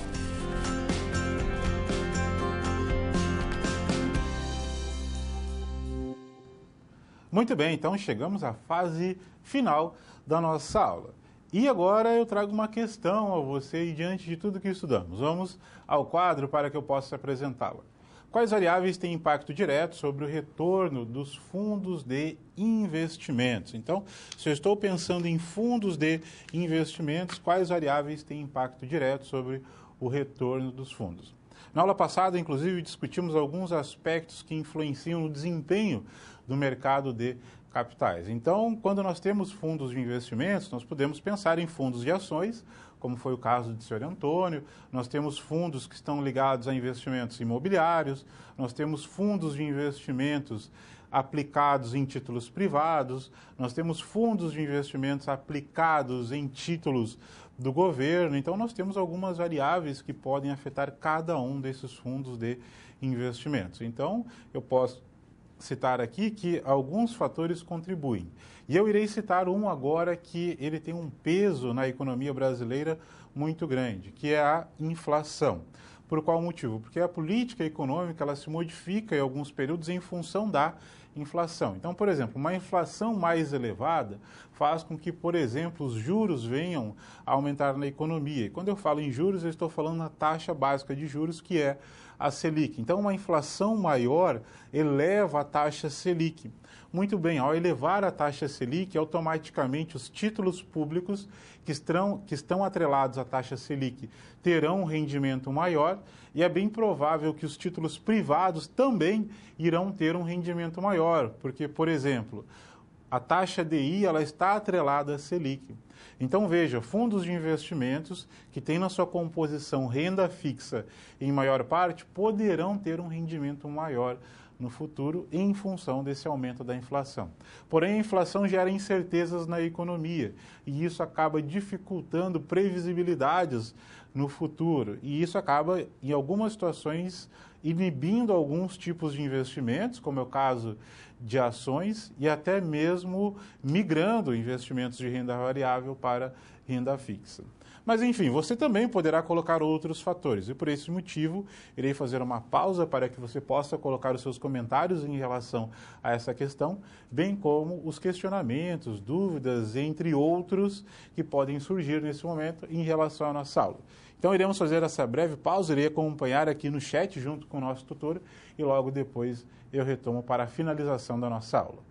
Muito bem, então chegamos à fase final da nossa aula. E agora eu trago uma questão a você e diante de tudo que estudamos. Vamos ao quadro para que eu possa apresentá-la. Quais variáveis têm impacto direto sobre o retorno dos fundos de investimentos? Então, se eu estou pensando em fundos de investimentos, quais variáveis têm impacto direto sobre o retorno dos fundos? Na aula passada, inclusive, discutimos alguns aspectos que influenciam no desempenho do mercado de capitais. Então, quando nós temos fundos de investimentos, nós podemos pensar em fundos de ações, como foi o caso do senhor Antônio, nós temos fundos que estão ligados a investimentos imobiliários, nós temos fundos de investimentos aplicados em títulos privados, nós temos fundos de investimentos aplicados em títulos do governo. Então, nós temos algumas variáveis que podem afetar cada um desses fundos de investimentos. Então, eu posso citar aqui que alguns fatores contribuem. E eu irei citar um agora que ele tem um peso na economia brasileira muito grande, que é a inflação. Por qual motivo? Porque a política econômica ela se modifica em alguns períodos em função da inflação. Então, por exemplo, uma inflação mais elevada faz com que, por exemplo, os juros venham a aumentar na economia. E quando eu falo em juros, eu estou falando na taxa básica de juros, que é a Selic. Então, uma inflação maior eleva a taxa Selic. Muito bem, ao elevar a taxa Selic, automaticamente os títulos públicos que estão atrelados à taxa Selic terão um rendimento maior e é bem provável que os títulos privados também irão ter um rendimento maior, porque, por exemplo, a taxa DI ela está atrelada à Selic. Então, veja, fundos de investimentos que têm na sua composição renda fixa em maior parte poderão ter um rendimento maior no futuro em função desse aumento da inflação. Porém, a inflação gera incertezas na economia e isso acaba dificultando previsibilidades no futuro e isso acaba, em algumas situações, inibindo alguns tipos de investimentos, como é o caso de ações e até mesmo migrando investimentos de renda variável para renda fixa. Mas, enfim, você também poderá colocar outros fatores e, por esse motivo, irei fazer uma pausa para que você possa colocar os seus comentários em relação a essa questão, bem como os questionamentos, dúvidas, entre outros, que podem surgir nesse momento em relação à nossa aula. Então, iremos fazer essa breve pausa, irei acompanhar aqui no chat junto com o nosso tutor e logo depois eu retomo para a finalização da nossa aula.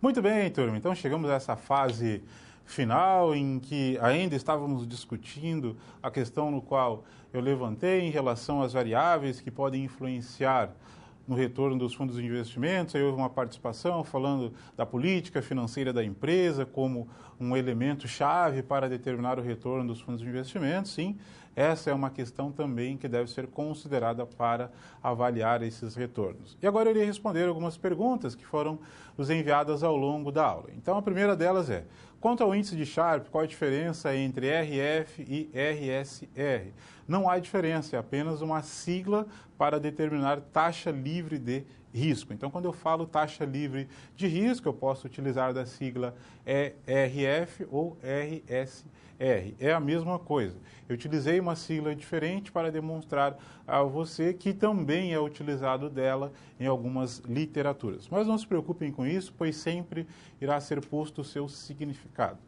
Muito bem, turma. Então chegamos a essa fase final em que ainda estávamos discutindo a questão no qual eu levantei em relação às variáveis que podem influenciar no retorno dos fundos de investimentos. Aí houve uma participação falando da política financeira da empresa como um elemento chave para determinar o retorno dos fundos de investimentos. Sim, essa é uma questão também que deve ser considerada para avaliar esses retornos. E agora eu irei responder algumas perguntas que foram nos enviadas ao longo da aula. Então a primeira delas é: quanto ao índice de Sharpe, qual a diferença entre RF e RSR? Não há diferença, é apenas uma sigla para determinar taxa livre de risco. Então, quando eu falo taxa livre de risco, eu posso utilizar da sigla RF ou RSR. É a mesma coisa. Eu utilizei uma sigla diferente para demonstrar a você que também é utilizado dela em algumas literaturas. Mas não se preocupem com isso, pois sempre irá ser posto o seu significado.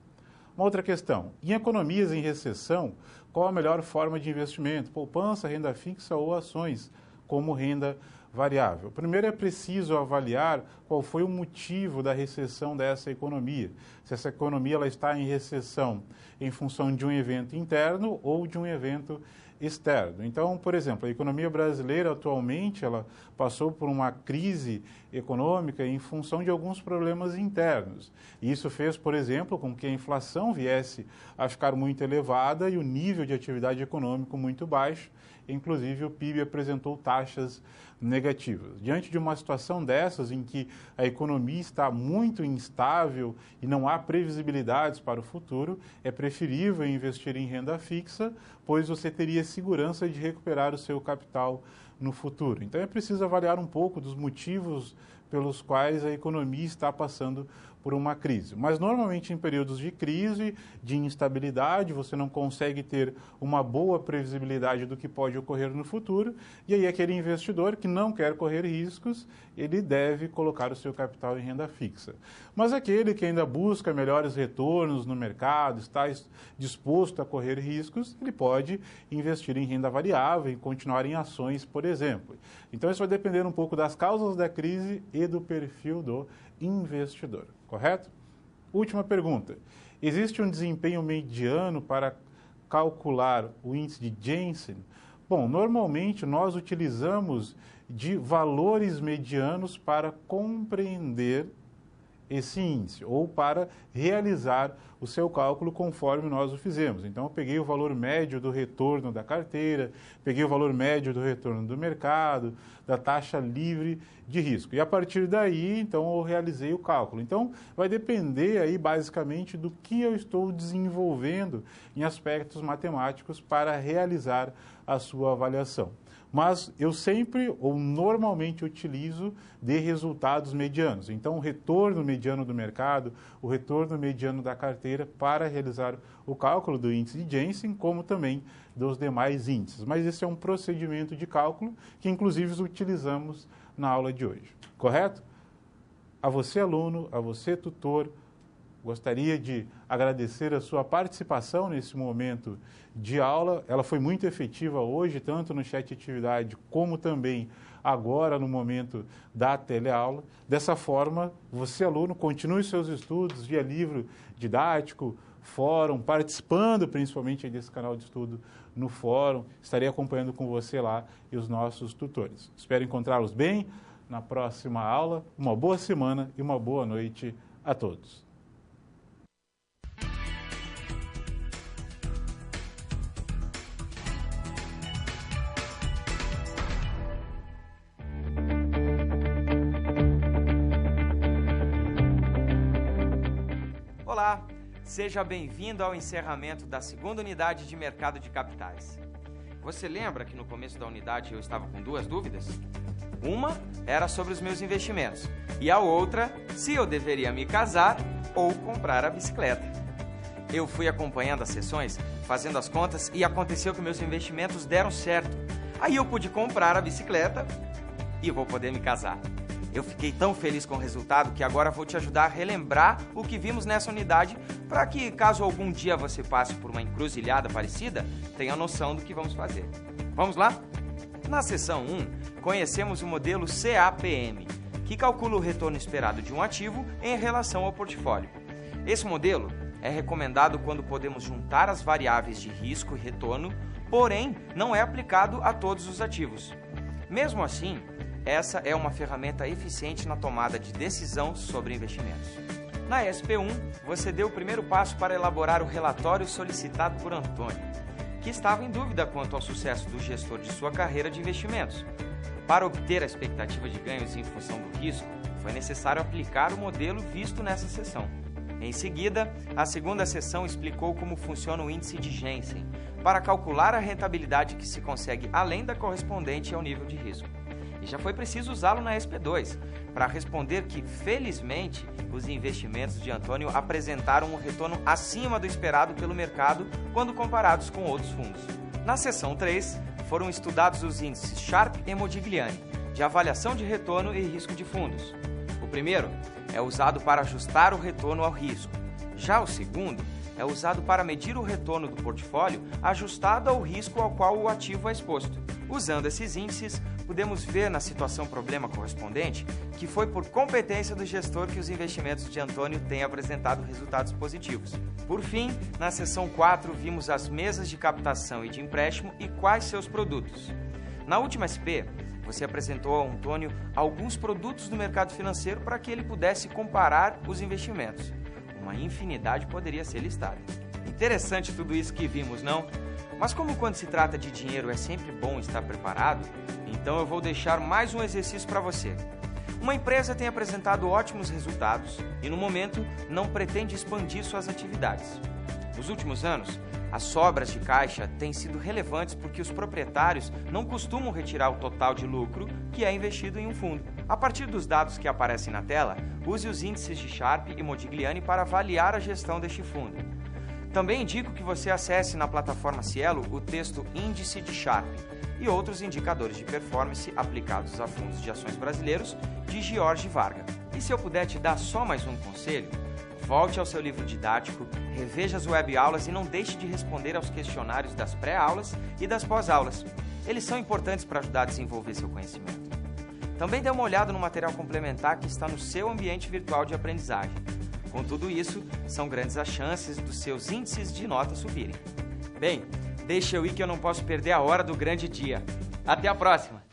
Uma outra questão: em economias em recessão, qual a melhor forma de investimento? Poupança, renda fixa ou ações, como renda variável? Primeiro é preciso avaliar qual foi o motivo da recessão dessa economia. Se essa economia ela está em recessão em função de um evento interno ou de um evento externo. Então, por exemplo, a economia brasileira atualmente ela passou por uma crise econômica em função de alguns problemas internos. E isso fez, por exemplo, com que a inflação viesse a ficar muito elevada e o nível de atividade econômica muito baixo. Inclusive, o PIB apresentou taxas negativas. Diante de uma situação dessas, em que a economia está muito instável e não há previsibilidades para o futuro, é preferível investir em renda fixa, pois você teria segurança de recuperar o seu capital no futuro. Então, é preciso avaliar um pouco dos motivos pelos quais a economia está passando por uma crise. Mas, normalmente, em períodos de crise, de instabilidade, você não consegue ter uma boa previsibilidade do que pode ocorrer no futuro, e aí aquele investidor que não quer correr riscos, ele deve colocar o seu capital em renda fixa. Mas aquele que ainda busca melhores retornos no mercado, está disposto a correr riscos, ele pode investir em renda variável e continuar em ações, por exemplo. Então, isso vai depender um pouco das causas da crise e do perfil do investidor, correto? Última pergunta: existe um desempenho mediano para calcular o índice de Jensen? Bom, normalmente nós utilizamos de valores medianos para compreender esse índice ou para realizar o seu cálculo conforme nós o fizemos. Então, eu peguei o valor médio do retorno da carteira, peguei o valor médio do retorno do mercado, da taxa livre de risco. E a partir daí, então, eu realizei o cálculo. Então, vai depender aí basicamente do que eu estou desenvolvendo em aspectos matemáticos para realizar a sua avaliação. Mas eu sempre ou normalmente utilizo de resultados medianos. Então, o retorno mediano do mercado, o retorno mediano da carteira para realizar o cálculo do índice de Jensen, como também dos demais índices. Mas esse é um procedimento de cálculo que, inclusive, utilizamos na aula de hoje. Correto? A você, aluno, a você, tutor, gostaria de agradecer a sua participação nesse momento de aula. Ela foi muito efetiva hoje, tanto no chat atividade como também agora no momento da teleaula. Dessa forma, você, aluno, continue seus estudos via livro didático, fórum, participando principalmente desse canal de estudo no fórum. Estarei acompanhando com você lá e os nossos tutores. Espero encontrá-los bem na próxima aula. Uma boa semana e uma boa noite a todos. Olá, seja bem-vindo ao encerramento da segunda unidade de mercado de capitais. Você lembra que no começo da unidade eu estava com duas dúvidas? Uma era sobre os meus investimentos e a outra se eu deveria me casar ou comprar a bicicleta. Eu fui acompanhando as sessões, fazendo as contas e aconteceu que meus investimentos deram certo. Aí eu pude comprar a bicicleta e vou poder me casar. Eu fiquei tão feliz com o resultado que agora vou te ajudar a relembrar o que vimos nessa unidade para que, caso algum dia você passe por uma encruzilhada parecida, tenha noção do que vamos fazer. Vamos lá? Na seção 1, conhecemos o modelo CAPM. que calcula o retorno esperado de um ativo em relação ao portfólio. Esse modelo é recomendado quando podemos juntar as variáveis de risco e retorno, porém não é aplicado a todos os ativos. Mesmo assim, essa é uma ferramenta eficiente na tomada de decisão sobre investimentos. Na SP1, você deu o primeiro passo para elaborar o relatório solicitado por Antônio, que estava em dúvida quanto ao sucesso do gestor de sua carreira de investimentos. Para obter a expectativa de ganhos em função do risco, foi necessário aplicar o modelo visto nessa seção. Em seguida, a segunda seção explicou como funciona o índice de Jensen, para calcular a rentabilidade que se consegue além da correspondente ao nível de risco. E já foi preciso usá-lo na SP2, para responder que, felizmente, os investimentos de Antônio apresentaram um retorno acima do esperado pelo mercado quando comparados com outros fundos. Na seção 3, foram estudados os índices Sharpe e Modigliani, de avaliação de retorno e risco de fundos. O primeiro é usado para ajustar o retorno ao risco. Já o segundo é usado para medir o retorno do portfólio ajustado ao risco ao qual o ativo é exposto. Usando esses índices, podemos ver na situação problema correspondente que foi por competência do gestor que os investimentos de Antônio têm apresentado resultados positivos. Por fim, na seção 4, vimos as mesas de captação e de empréstimo e quais seus produtos. Na última SP, você apresentou ao Antônio alguns produtos do mercado financeiro para que ele pudesse comparar os investimentos. Uma infinidade poderia ser listada. Interessante tudo isso que vimos, não? Mas como quando se trata de dinheiro é sempre bom estar preparado, então eu vou deixar mais um exercício para você. Uma empresa tem apresentado ótimos resultados e, no momento, não pretende expandir suas atividades. Nos últimos anos, as sobras de caixa têm sido relevantes porque os proprietários não costumam retirar o total de lucro que é investido em um fundo. A partir dos dados que aparecem na tela, use os índices de Sharpe e Modigliani para avaliar a gestão deste fundo. Também indico que você acesse na plataforma Cielo o texto Índice de Sharpe e outros indicadores de performance aplicados a fundos de ações brasileiros de George Varga. E se eu puder te dar só mais um conselho, volte ao seu livro didático, reveja as webaulas e não deixe de responder aos questionários das pré-aulas e das pós-aulas. Eles são importantes para ajudar a desenvolver seu conhecimento. Também dê uma olhada no material complementar que está no seu ambiente virtual de aprendizagem. Com tudo isso, são grandes as chances dos seus índices de nota subirem. Bem, deixa eu ir que eu não posso perder a hora do grande dia. Até a próxima!